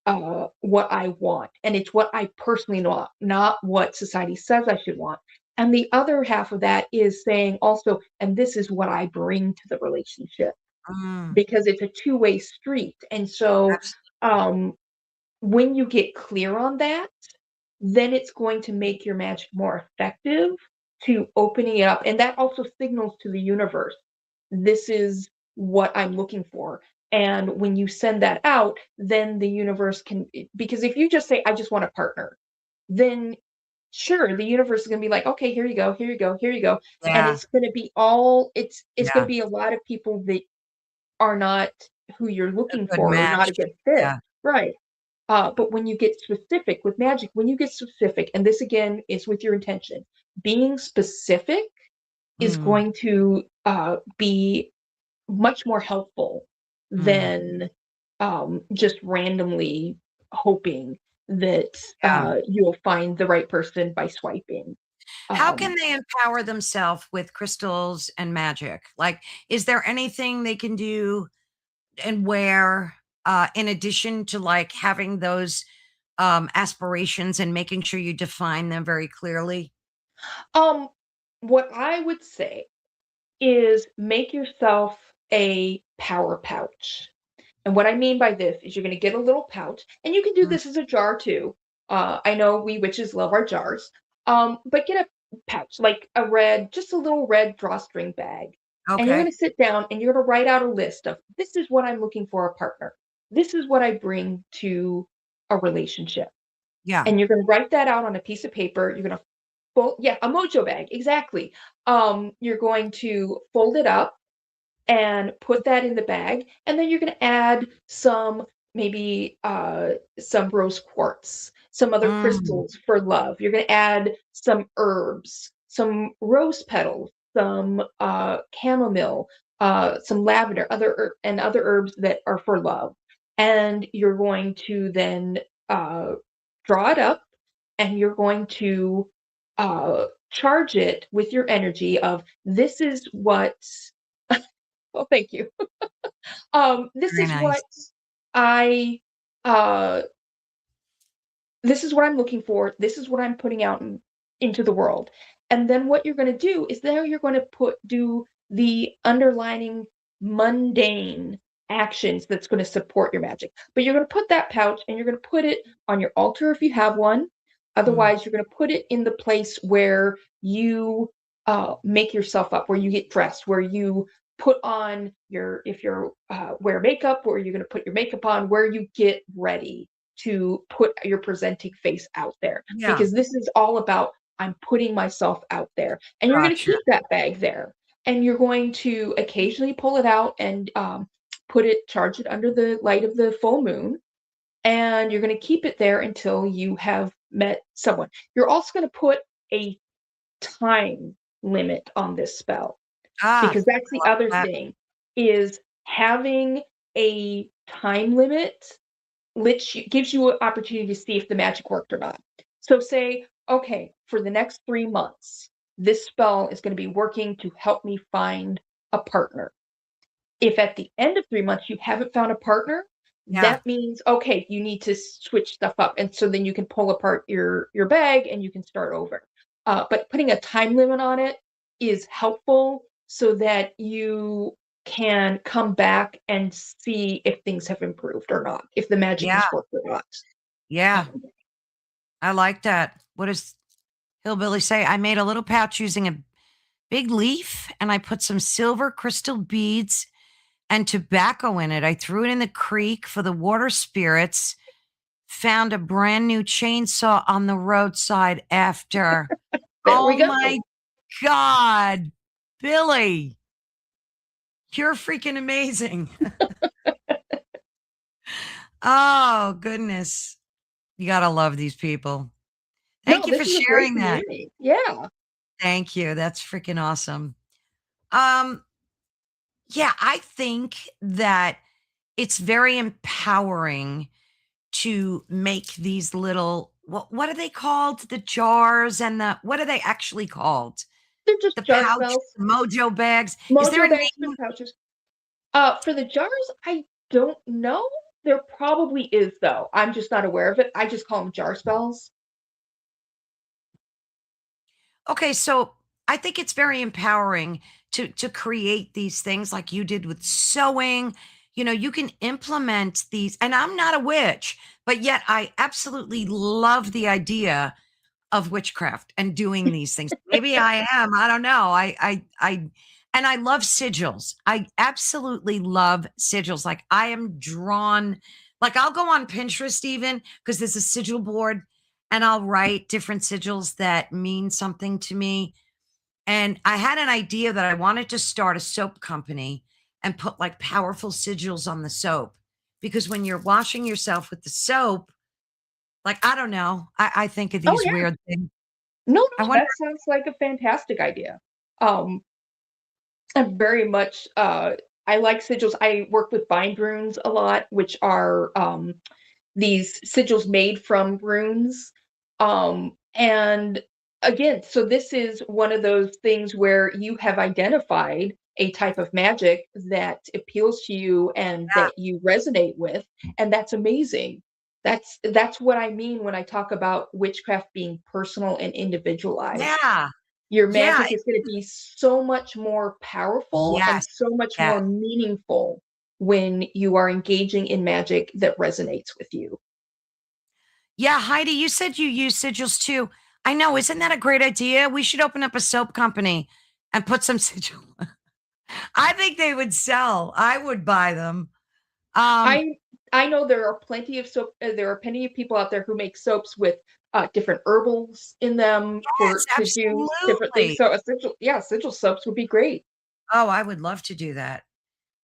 I want. And it's what I personally want, not what society says I should want. And the other half of that is saying also, and this is what I bring to the relationship, Mm, because it's a two-way street. And so absolutely. um, when you get clear on that, then it's going to make your magic more effective to opening it up. And that also signals to the universe, this is what I'm looking for. And when you send that out, then the universe can, because if you just say, I just want a partner, then sure, the universe is going to be like, okay, here you go, here you go, here you go. And Yeah. it's going to be all, it's going to Yeah. be a lot of people that are not who you're A looking good for or not match. a good fit. Yeah. Right. But when you get specific with magic, when you get specific, and this again is with your intention, being specific is Mm, going to be much more helpful mm, than just randomly hoping that yeah. you'll find the right person by swiping. How Um, can they empower themselves with crystals and magic? Like, is there anything they can do and wear in addition to like having those aspirations and making sure you define them very clearly? um, what I would say is make yourself a power pouch. And what I mean by this is you're going to get a little pouch, and you can do Mm, this as a jar too. I know we witches love our jars, but get a pouch, like a red, just a little red drawstring bag. And you're going okay. to sit down and you're going to write out a list of this is what I'm looking for a partner. This is what I bring to a relationship. Yeah. And you're going to write that out on a piece of paper. You're going to fold, yeah, a mojo bag, exactly. You're going to fold it up and put that in the bag, and then you're going to add some, maybe some rose quartz, some other Mm, crystals for love. You're going to add some herbs, some rose petals, some chamomile, some lavender, and other herbs that are for love. And you're going to then uh, draw it up, and you're going to charge it with your energy of this is what, well, thank you. This very is what nice. I uh this is what I'm looking for. This is what I'm putting out into the world. And then what you're going to do is there you're going to do the underlining mundane actions that's going to support your magic. But you're going to put that pouch and you're going to put it on your altar if you have one. Mm, Otherwise, you're going to put it in the place where you make yourself up, where you get dressed, where you put on your, if you're wear makeup, where you're going to put your makeup on, where you get ready to put your presenting face out there, yeah. because this is all about I'm putting myself out there. And you're going to Gotcha. keep that bag there, and you're going to occasionally pull it out and charge it under the light of the full moon, and you're going to keep it there until you have met someone. You're also going to put a time limit on this spell, Ah, because that's I the like other that. thing, is having a time limit gives you an opportunity to see if the magic worked or not. So say, okay, for the next 3 months, this spell is going to be working to help me find a partner. If at the end of 3 months you haven't found a partner, Yeah. that means okay, you need to switch stuff up, and so then you can pull apart your bag and you can start over. But putting a time limit on it is helpful so that you can come back and see if things have improved or not, if the magic Yeah. has worked or not. Yeah. Um, I like that. What does Hillbilly say? I made a little pouch using a big leaf and I put some silver crystal beads and tobacco in it. I threw it in the creek for the water spirits. Found a brand new chainsaw on the roadside after. there we Oh go. my God, Billy, you're freaking amazing. Oh, goodness. You got to love these people. Thank No, you for this is a great sharing that. community. Yeah. Thank you. That's freaking awesome. Um, yeah, I think that it's very empowering to make these little what are they called? The jars and the what are they actually called? They're just The jar pouch, spells. the mojo bags. Is there Mojo a bags for name? pouches. For the jars, I don't know. There probably is though. I'm just not aware of it. I just call them jar spells. Okay, so I think it's very empowering to create these things like you did with sewing. You know, you can implement these, and I'm not a witch, but yet I absolutely love the idea of witchcraft and doing these things. Maybe I am. I don't know. I And I love sigils. I absolutely love sigils. Like I am drawn, like I'll go on Pinterest even because there's a sigil board and I'll write different sigils that mean something to me. And I had an idea that I wanted to start a soap company and put like powerful sigils on the soap. Because when you're washing yourself with the soap, like I don't know, I think of Oh these yeah. weird things. No, I no, wonder, that sounds like a fantastic idea. Um, I'm very much I like sigils. I work with bind runes a lot, which are these sigils made from runes. And again, so this is one of those things where you have identified a type of magic that appeals to you and that you resonate with, and that's amazing. That's what I mean when I talk about witchcraft being personal and individualized. yeah, Your yeah, magic is going to be so much more powerful and yes, so much yes. more meaningful when you are engaging in magic that resonates with you. Yeah, Heidi, you said you use sigils too. I know, isn't that a great idea? We should open up a soap company and put some sigil. I think they would sell. I would buy them. Um, I I know there are plenty of soap. There are plenty of people out there who make soaps with different herbals in them yes, for to do different things. absolutely. So essential, yeah, essential soaps would be great. Oh, I would love to do that.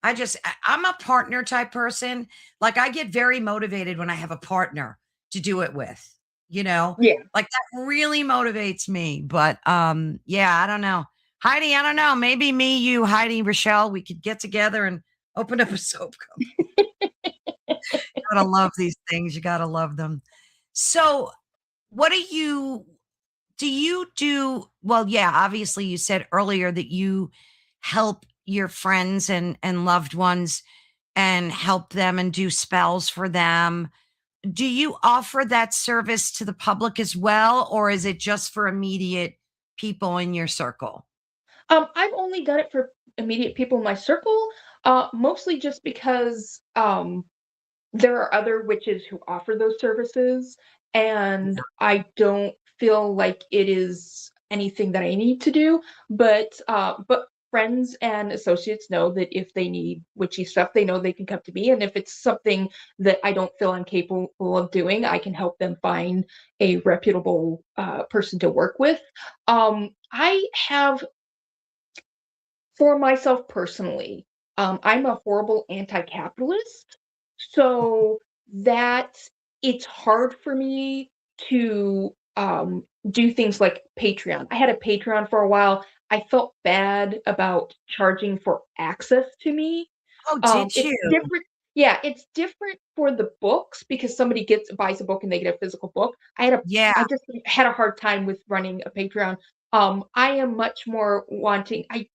I'm a partner type person. Like I get very motivated when I have a partner to do it with, you know, Yeah. like that really motivates me. But yeah, I don't know. Heidi, I don't know. Maybe me, you, Heidi, Rochelle, we could get together and open up a soap company. Gotta love these things. You gotta love them. So what do you do? Well, yeah, obviously you said earlier that you help your friends and loved ones and help them and do spells for them. Do you offer that service to the public as well, or is it just for immediate people in your circle? I've only done it for immediate people in my circle, mostly just because there are other witches who offer those services, and I don't feel like it is anything that I need to do. But friends and associates know that if they need witchy stuff, they know they can come to me. And if it's something that I don't feel I'm capable of doing, I can help them find a reputable person to work with. I have for myself personally, I'm a horrible anti-capitalist, so that it's hard for me to do things like Patreon. I had a Patreon for a while. I felt bad about charging for access to me. Oh, did It's you? different. Yeah, it's different for the books because somebody buys a book and they get a physical book. Yeah. I just had a hard time with running a Patreon. I am much more wanting. I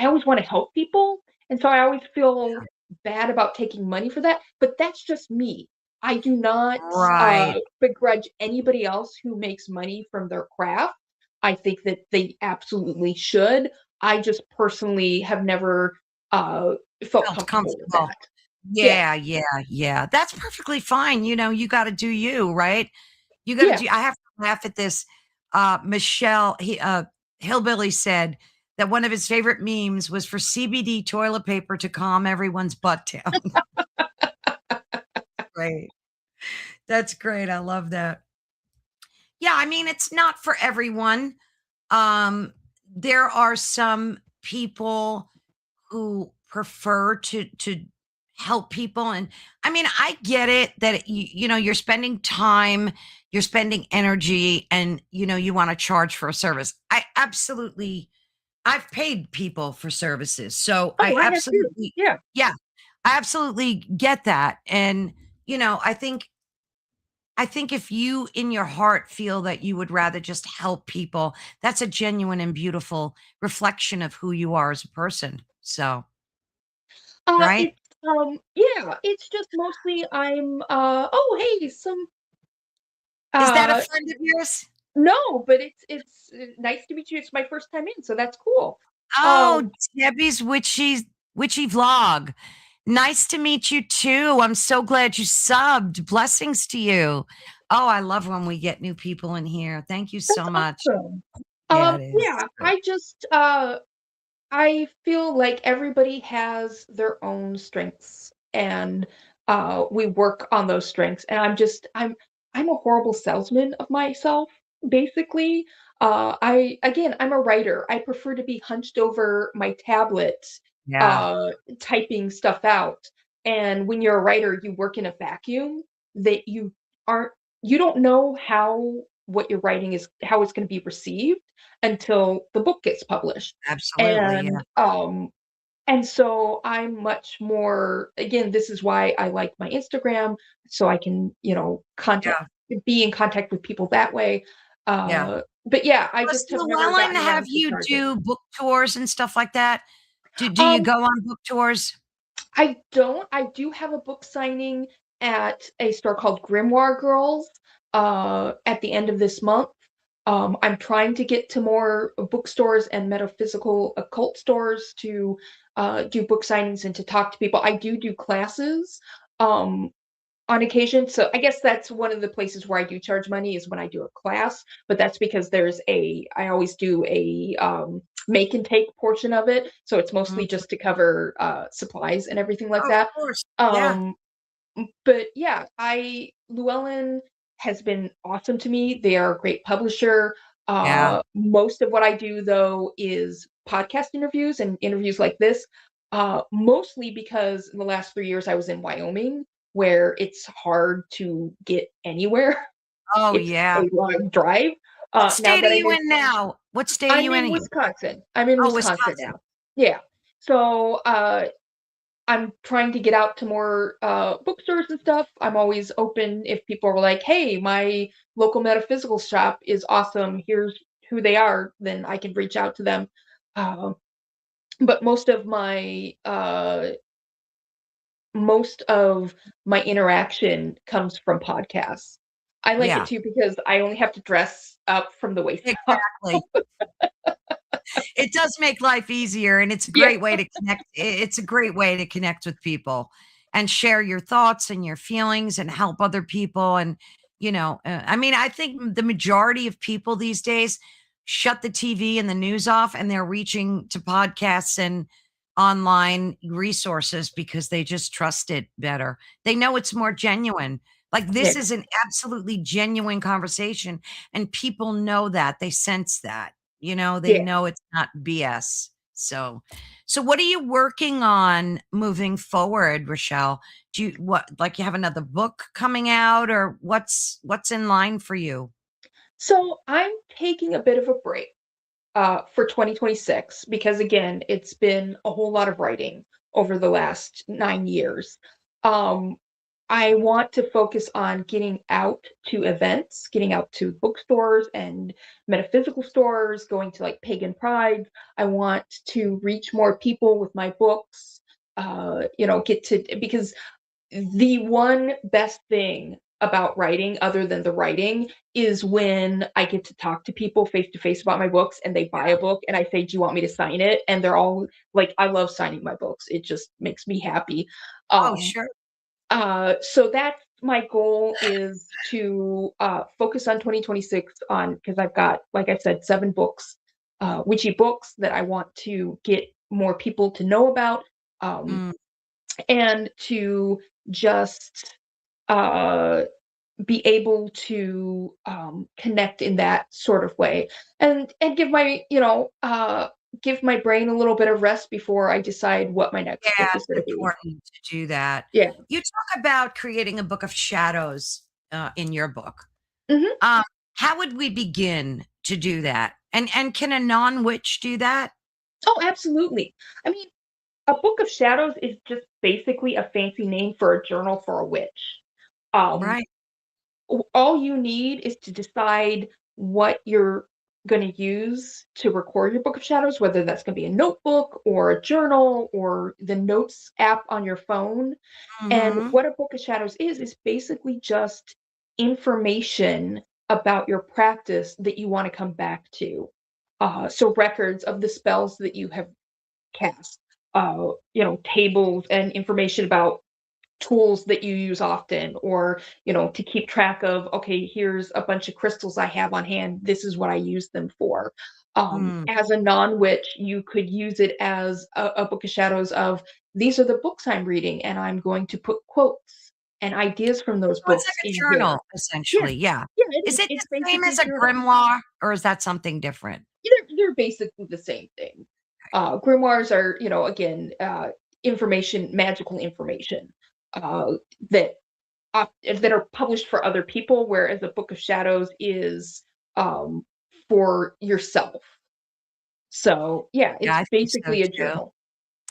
always want to help people, and so I always feel bad about taking money for that. But that's just me. I do not Right. begrudge anybody else who makes money from their craft. I think that they absolutely should. I just personally have never felt Felt comfortable with comfortable. that. Yeah, Yeah, yeah, yeah. That's perfectly fine. You know, you got to do you, right? You got to yeah. do. I have to laugh at this. Michelle, Hillbilly said that one of his favorite memes was for CBD toilet paper to calm everyone's butt down. Great. That's great. I love that. Yeah, I mean, it's not for everyone. Um, there are some people who prefer to help people, and I mean, I get it that you know, you're spending time, you're spending energy, and you know, you want to charge for a service. I've paid people for services, so Oh, I have too. Yeah. yeah, I absolutely get that. And you know, I think if you in your heart feel that you would rather just help people, that's a genuine and beautiful reflection of who you are as a person. So, right? It's yeah, it's just mostly oh hey, some Is that a uh friend of yours? no, but it's nice to meet you. It's my first time in, so that's cool. Oh, Um Debbie's witchy vlog. Nice to meet you too. I'm so glad you subbed. Blessings to you. Oh, I love when we get new people in here. Thank you that's so much. awesome. Yeah, it is. Yeah, Great. I feel like everybody has their own strengths, and we work on those strengths. And I'm a horrible salesman of myself, basically. I'm a writer. I prefer to be hunched over my tablet, Yeah, uh, typing stuff out. And when you're a writer, you work in a vacuum that aren't you don't know how what you're writing is how it's going to be received until the book gets published. absolutely. Yeah, And so I'm much more, again, this is why I like my Instagram, so I can, yeah, be in contact with people that way. yeah. But yeah, I Does just have never Llewellyn gotten have around to you charging. do book tours and stuff like that? Do you Um, go on book tours? I don't. I do have a book signing at a store called Grimoire Girls at the end of this month. I'm trying to get to more bookstores and metaphysical occult stores to do book signings and to talk to people. I do classes um, on occasion. So I guess that's one of the places where I do charge money is when I do a class, but that's because I always do a make and take portion of it. So it's mostly Mm, just to cover supplies and everything like of that. course. Yeah, Um, but yeah, Llewellyn has been awesome to me. They are a great publisher. yeah. Most of what I do though is podcast interviews and interviews like this. Mostly because in the last 3 years I was in Wyoming, where it's hard to get anywhere. Oh, It's a yeah. long drive. What Now state are that I you live, in now? What state are I'm you in in again? Wisconsin. I'm in Oh, Wisconsin Wisconsin. now. Yeah. So I'm trying to get out to more bookstores and stuff. I'm always open if people are like, "Hey, my local metaphysical shop is awesome. Here's who they are." Then I can reach out to them. Uh, but most of my interaction comes from podcasts. I like it Yeah, too because I only have to dress up from the waist up. exactly. It does make life easier, and it's a Yeah, great way to connect. It's a great way to connect with people and share your thoughts and your feelings and help other people. And, I mean, I think the majority of people these days shut the TV and the news off and they're reaching to podcasts and online resources because they just trust it better. They know it's more genuine. Like this yeah, is an absolutely genuine conversation, and people know that. They sense that. They yeah. know it's not BS. So what are you working on moving forward, Rochelle? Do you what like you have another book coming out, or what's in line for you? So I'm taking a bit of a break for 2026 because again, it's been a whole lot of writing over the last 9 years. Um, I want to focus on getting out to events, getting out to bookstores and metaphysical stores, going to like pagan prides. I want to reach more people with my books. Get to because the one best thing about writing, other than the writing, is when I get to talk to people face to face about my books and they buy a book and I say, "Do you want me to sign it?" And they're all like, I love signing my books. It just makes me happy. Oh, Um, sure. so that's my goal is to focus on 2026 on because I've got, like I said, 7 books, witchy books that I want to get more people to know about. Um, Mm, and to just uh, be able to connect in that sort of way and give my brain a little bit of rest before I decide what my next yeah, book is going to it's be. important to do that. Yeah. You talk about creating a book of shadows in your book. Hmm. Um, how would we begin to do that? And can a non-witch do that? Oh, absolutely. I mean, a book of shadows is just basically a fancy name for a journal for a witch. Um, Right. all you need is to decide what you're going to use to record your book of shadows, whether that's going to be a notebook or a journal or the notes app on your phone. And Hmm. what a book of shadows is basically just information about your practice that you want to come back to. So records of the spells that you have cast, tables and information about tools that you use often, or to keep track of, okay, here's a bunch of crystals I have on hand, this is what I use them for. Mm. As a non-witch, you could use it as a book of shadows of these are the books I'm reading, and I'm going to put quotes and ideas from those So it's like books a in here. journal, Yeah, essentially, yeah. yeah, Is it it's the same basically as a a journal. grimoire, or is that something different? They're basically the same thing. Grimoires are, again, magical information uh, that that are published for other people, whereas a book of shadows is um, for yourself. So yeah, Yeah, it's I think so basically a too. journal.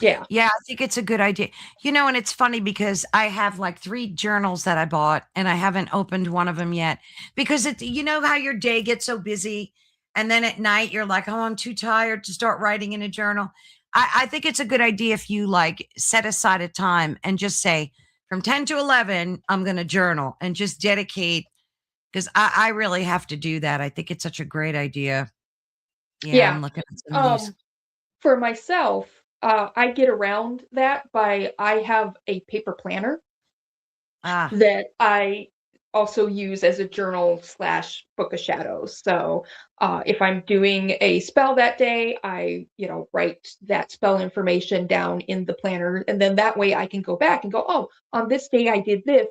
Yeah. Yeah, I think it's a good idea. And it's funny because I have like 3 journals that I bought, and I haven't opened one of them yet because how your day gets so busy, and then at night you're like, "Oh, I'm too tired to start writing in a journal." I think it's a good idea if you like set aside a time and just say, from 10 to 11, I'm going to journal, and just dedicate, because I really have to do that. I think it's such a great idea. Yeah, Yeah. I'm looking at some of these. Um, for myself, I get around that by I have a paper planner Ah, that I also use as a journal slash book of shadows. So if I'm doing a spell that day, I, write that spell information down in the planner. And then that way I can go back and go, oh, on this day I did this.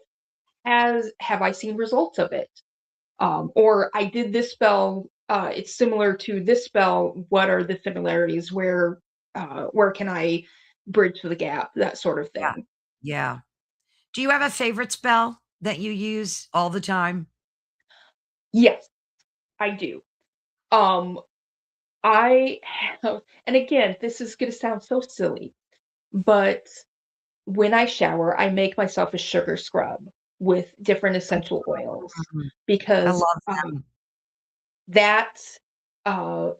Have I seen results of it? Or I did this spell. It's similar to this spell. What are the similarities? Where can I bridge the gap? That sort of yeah. thing. Yeah. Do you have a favorite spell that you use all the time? Yes, I do. Um, I have, and again, this is going to sound so silly, but when I shower, I make myself a sugar scrub with different essential oils Mm, I because love them. that uh,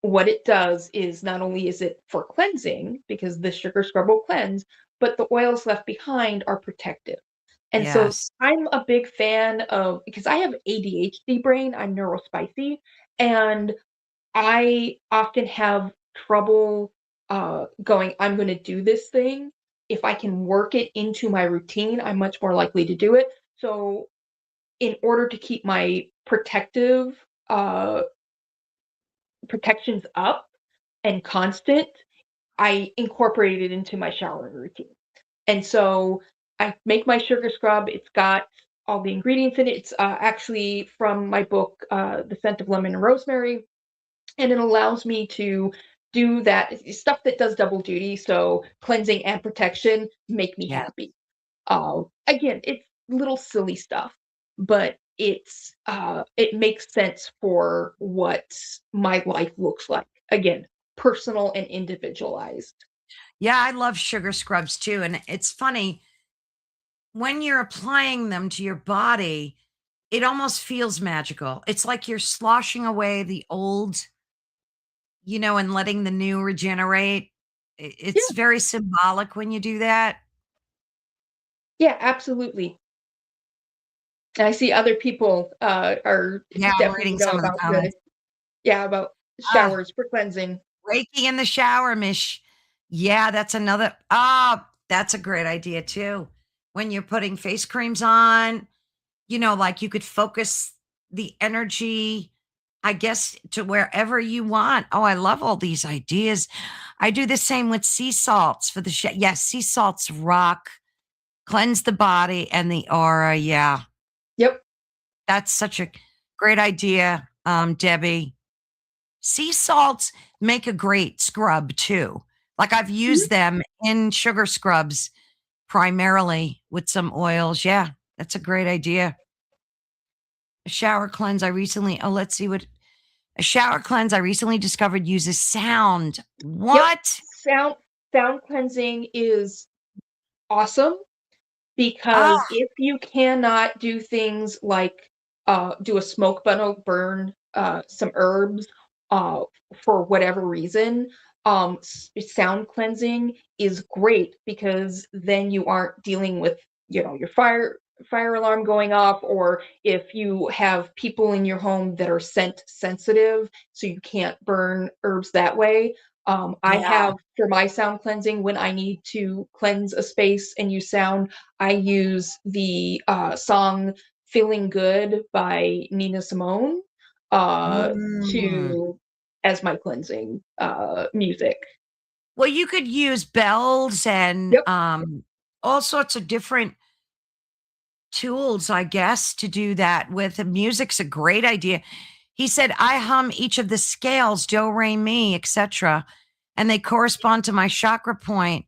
what it does is not only is it for cleansing because the sugar scrub will cleanse, but the oils left behind are protective. And so Yes. I'm a big fan of because I have ADHD brain, I'm neurospicy, and I often have trouble going, I'm going to do this thing. If I can work it into my routine, I'm much more likely to do it. So, in order to keep my uh, protections up and constant, I incorporate it into my showering routine. And so I make my sugar scrub. It's got all the ingredients in it. It's actually from my book, The Scent of Lemon and Rosemary, and it allows me to do that stuff that does double duty. So cleansing and protection make me Yeah. happy. Again, it's little silly stuff, but it makes sense for what my life looks like. Again, personal and individualized. Yeah, I love sugar scrubs too, and it's funny, when you're applying them to your body, it almost feels magical. It's like you're sloshing away the old, and letting the new regenerate. It's Yeah, very symbolic when you do that. yeah, absolutely. And I see other people are Yeah, I'm definitely reading know some of the about comments. about Ah, showers for cleansing. Reiki in the shower, Mish. Yeah, that's a great idea too. When you're putting face creams on, like you could focus the energy, I guess, to wherever you want. Oh, I love all these ideas. I do the same with sea salts for the yes, sea salts rock, cleanse the body and the aura. Yeah, Yep. that's such a great idea, Debbie. Sea salts make a great scrub too. Like I've Mhm. used them in sugar scrubs primarily with some oils. Yeah, that's a great idea. A shower cleanse I recently, oh, let's see what a shower cleanse I recently discovered uses sound. Yep. What? Sound cleansing is awesome because Oh, if you cannot do things like do a smoke burn some herbs uh, for whatever reason, sound cleansing is great because then you aren't dealing with your fire alarm going off, or if you have people in your home that are scent sensitive, so you can't burn herbs that way. I yeah. have for my sound cleansing when I need to cleanse a space and use sound, I use the song "Feeling Good" by Nina Simone uh, Mm. to as my cleansing music. Well, you could use bells and Yep. all sorts of different tools, I guess, to do that with. The music's a great idea. He said, I hum each of the scales, do, re, mi, etc., and they correspond to my chakra point.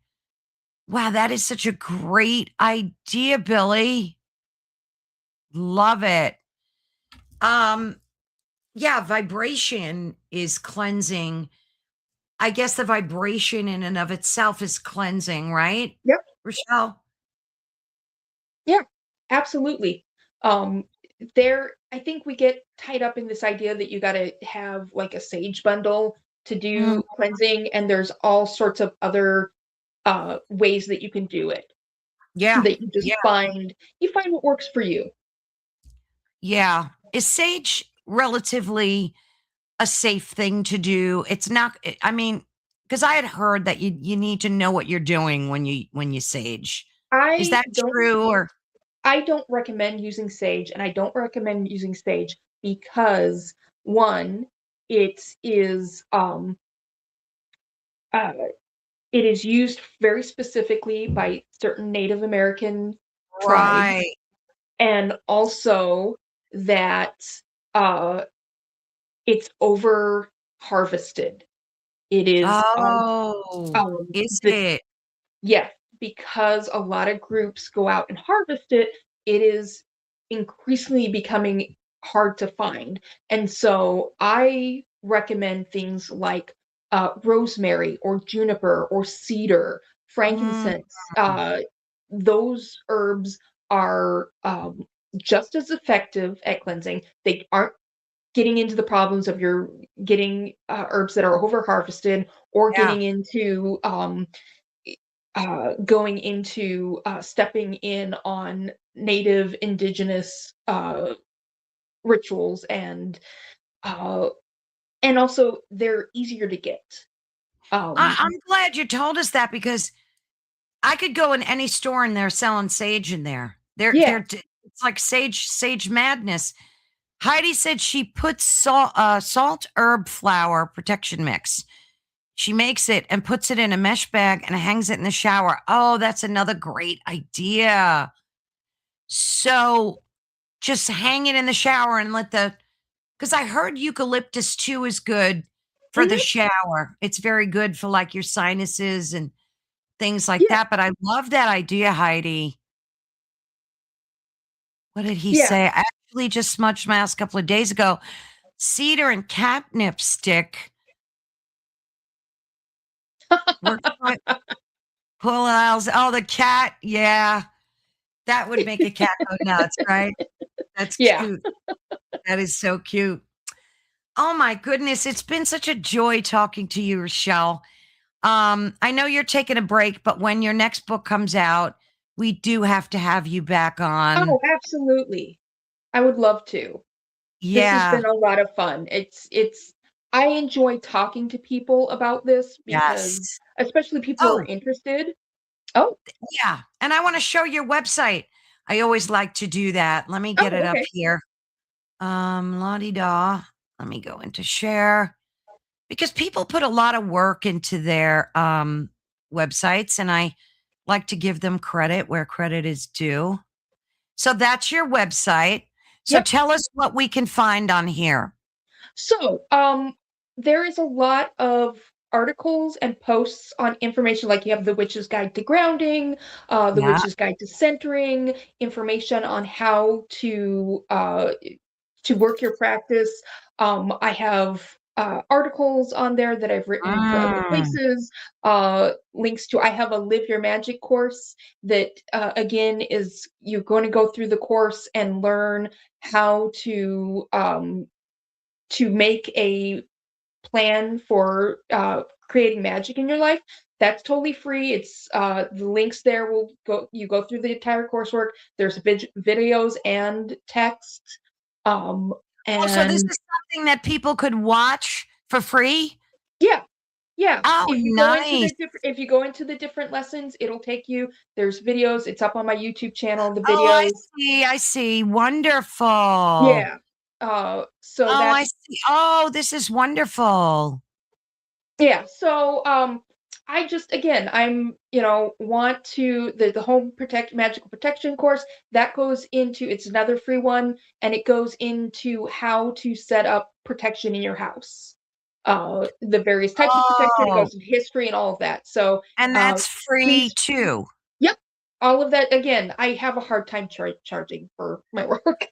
Wow, that is such a great idea, Billy. Love it. Um, yeah, vibration is cleansing. I guess the vibration in and of itself is cleansing, right? Yep. Rochelle? Yeah, absolutely. Um, I think we get tied up in this idea that you got to have like a sage bundle to Mm, do cleansing, and there's all sorts of other ways that you can do it. yeah. That Yeah. you find what works for you. Yeah. Is sage relatively a safe thing to do? It's not, I mean, because I had heard that you need to know what you're doing when you sage. Is I that don't true or I don't recommend using sage, and I don't recommend using sage because one, it is uh, it is used very specifically by certain Native American tribes, right? and also that uh, it's over harvested. It is Oh, is the it? Yeah, because a lot of groups go out and harvest it, it is increasingly becoming hard to find. And so I recommend things like rosemary or juniper or cedar, Mm, frankincense. Those herbs are just as effective at cleansing. They aren't getting into the problems of your getting herbs that are over harvested or yeah. getting into going into stepping in on native indigenous rituals uh, and also they're easier to get. Um, I'm glad you told us that because I could go in any store and they're selling sage in there. yeah. It's like sage madness. Heidi said she puts salt herb flour protection mix. She makes it and puts it in a mesh bag and hangs it in the shower. Oh, that's another great idea. So just hang it in the shower and because I heard eucalyptus too is good for the Mhm, shower. It's very good for like your sinuses and things like yeah. that. But I love that idea, Heidi. What did he Yeah. say? I actually just smudged my ass a couple of days ago. Cedar and catnip stick. We're going pull aisles. Oh, the cat. Yeah. That would make a cat go nuts, right? That's Yeah. cute. That is so cute. Oh my goodness. It's been such a joy talking to you, Rochelle. I know you're taking a break, but when your next book comes out, we do have to have you back on. Oh, absolutely. I would love to. This has Yeah. been a lot of fun. It's I enjoy talking to people about this because Yes. especially people who are Oh, interested. Oh, yeah. And I want to show your website. I always like to do that. Let me get oh, it up okay. here. La di da. Let me go into share because people put a lot of work into their websites, and I like to give them credit where credit is due. So that's your website. So Yep. tell us what we can find on here. So, there is a lot of articles and posts on information like you have the Witch's Guide to Grounding, the Yeah. Witch's Guide to Centering, information on how to work your practice. I have articles on there that I've written for other Mm. places. Links to I have a Live Your Magic course that again is you're going to go through the course and learn how to make a plan for creating magic in your life. That's totally free. It's the links there will go. You go through the entire coursework. There's videos and text. Um, Oh, so this and is something that people could watch for free? yeah, yeah. Oh, nice. If you go into the different lessons, it'll take you. There's videos. It's up on my YouTube channel. The Oh, I videos. see. I see. Wonderful. Yeah. So Oh, I that's see. Oh, this is wonderful. yeah. So I just again I'm want to the home protect magical protection course that goes into it's another free one and it goes into how to set up protection in your house. The various types of protection, it Oh, goes into history and all of that. So and that's free please, too. yep, all of that. Again, I have a hard time charging for my work.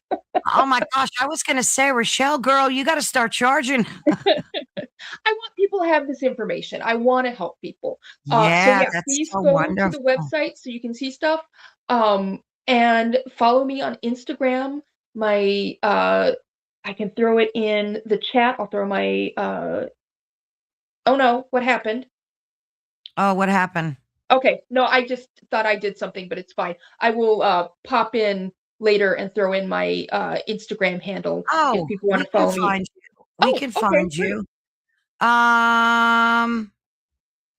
Oh my gosh, I was gonna say, Rochelle, girl, you got to start charging. I want people to have this information. I want to help people. So Yeah, yeah, that's please so go to the wonderful. website so you can see stuff. And follow me on Instagram. My I can throw it in the chat. I'll throw my oh no, what happened? Oh, what happened? Okay, no, I just thought I did something, but it's fine. I will pop in later and throw in my Instagram handle if Oh, people want we to can follow me. find you. We Oh, can okay, find great. you. Hang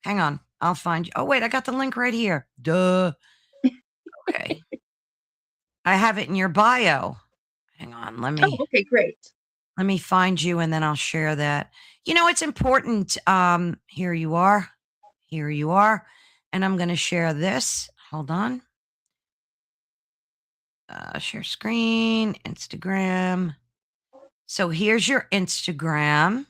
on. I'll find you. Oh, wait, I got the link right here. Duh. Okay. I have it in your bio. Hang on. Oh, okay, great. Let me find you and then I'll share that. It's important. Here you are. Here you are. And I'm going to share this. Hold on. Share screen, Instagram. So here's your Instagram.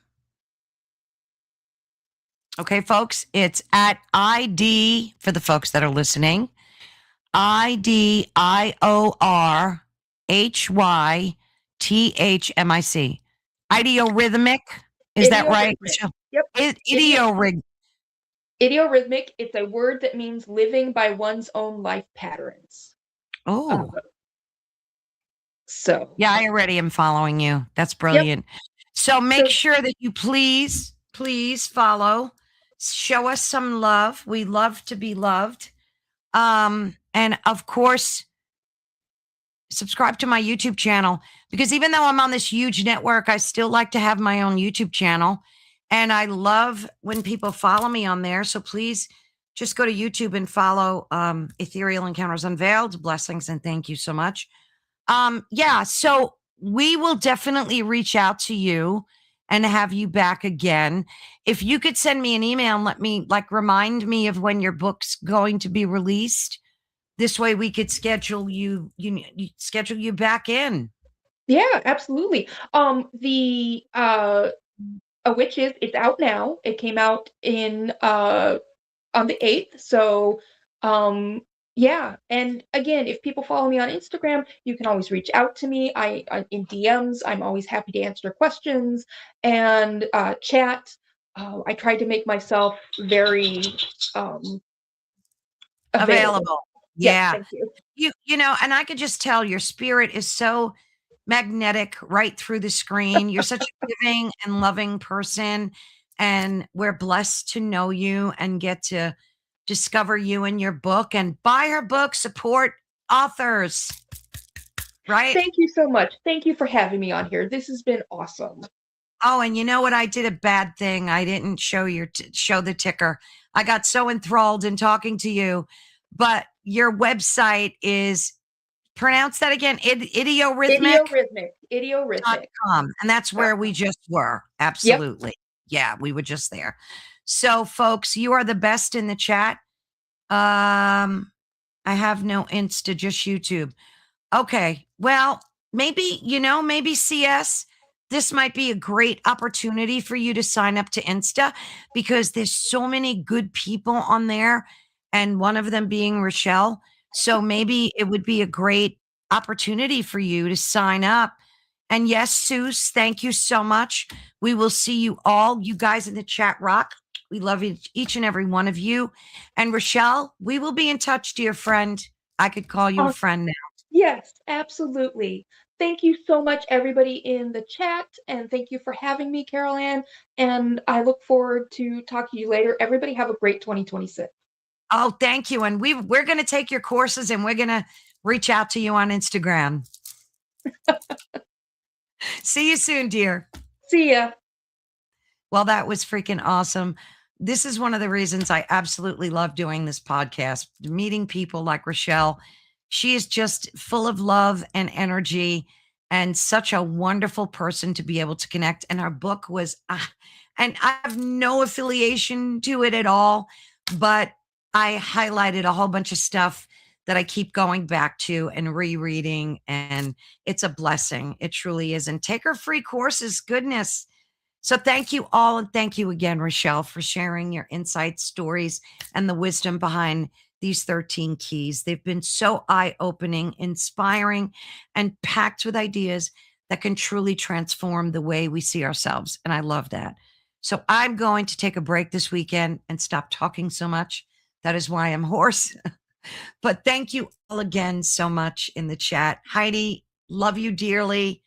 Okay, folks, it's at ID for the folks that are listening. IDIORHYTHMIC. Ideorhythmic. Is that right, Idiorhythmic. Michelle? Yep. Idio Idiorig. Idiorhythmic, it's a word that means living by one's own life patterns. Uh, Oh, so, yeah, I already am following you. That's yep. brilliant. So make So, sure that you please follow. Show us some love. We love to be loved. And of course, subscribe to my YouTube channel because even though I'm on this huge network, I still like to have my own YouTube channel. And I love when people follow me on there. So please just go to YouTube and follow Ethereal Encounters Unveiled. Blessings and thank you so much. Yeah, so we will definitely reach out to you and have you back again. If you could send me an email and let me remind me of when your book's going to be released. This way we could schedule you schedule you back in. yeah, absolutely. The A Witch is it's out now. It came out in on the 8th. So, yeah. And again, if people follow me on Instagram, you can always reach out to me. I in DMs, I'm always happy to answer questions and chat. I try to make myself very um, available. Available. Yes, Yeah. thank you. And I could just tell your spirit is so magnetic right through the screen. You're such a giving and loving person. And we're blessed to know you and get to discover you in your book and buy her book, support authors, right? Thank you so much. Thank you for having me on here. This has been awesome. Oh, and you know what? I did a bad thing. I didn't show the ticker. I got so enthralled in talking to you, but your website is pronounce that again. Idiorhythmic.com. Idiorhythmic. Idiorhythmic. And that's where we just were. Yep. Absolutely. Yeah, we were just there. So, folks, you are the best in the chat. I have no Insta, just YouTube. Okay. Well, maybe CS, this might be a great opportunity for you to sign up to Insta because there's so many good people on there and one of them being Rochelle. So maybe it would be a great opportunity for you to sign up. And yes, Seuss, thank you so much. We will see you all, you guys in the chat rock. We love each and every one of you. And Rochelle, we will be in touch, dear friend. I could call you a Awesome. friend now. Yes, absolutely. Thank you so much, everybody in the chat, and thank you for having me, Carol Ann. And I look forward to talking to you later. Everybody have a great 2026. Oh, thank you. And we're going to take your courses and we're going to reach out to you on Instagram. See you soon, dear. See ya. Well, that was freaking awesome. This is one of the reasons I absolutely love doing this podcast, meeting people like Rochelle. She is just full of love and energy. and such a wonderful person to be able to connect. And our book was, and I have no affiliation to it at all, but I highlighted a whole bunch of stuff that I keep going back to and rereading. And it's a blessing. It truly is. And take our free courses. Goodness. So thank you all. And thank you again, Raechel, for sharing your insights, stories, and the wisdom behind these 13 keys. They've been so eye-opening, inspiring, and packed with ideas that can truly transform the way we see ourselves. And I love that. So I'm going to take a break this weekend and stop talking so much. That is why I'm hoarse. But thank you all again so much in the chat. Heidi, love you dearly.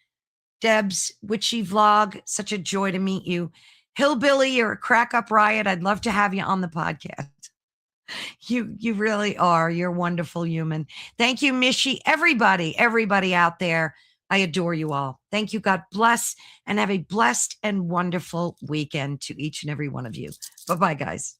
Deb's witchy vlog, such a joy to meet you. Hillbilly, you're a crack up riot. I'd love to have you on the podcast. You really are. You're a wonderful human. Thank you, Mishi. Everybody out there. I adore you all. Thank you. God bless, and have a blessed and wonderful weekend to each and every one of you. Bye-bye, guys.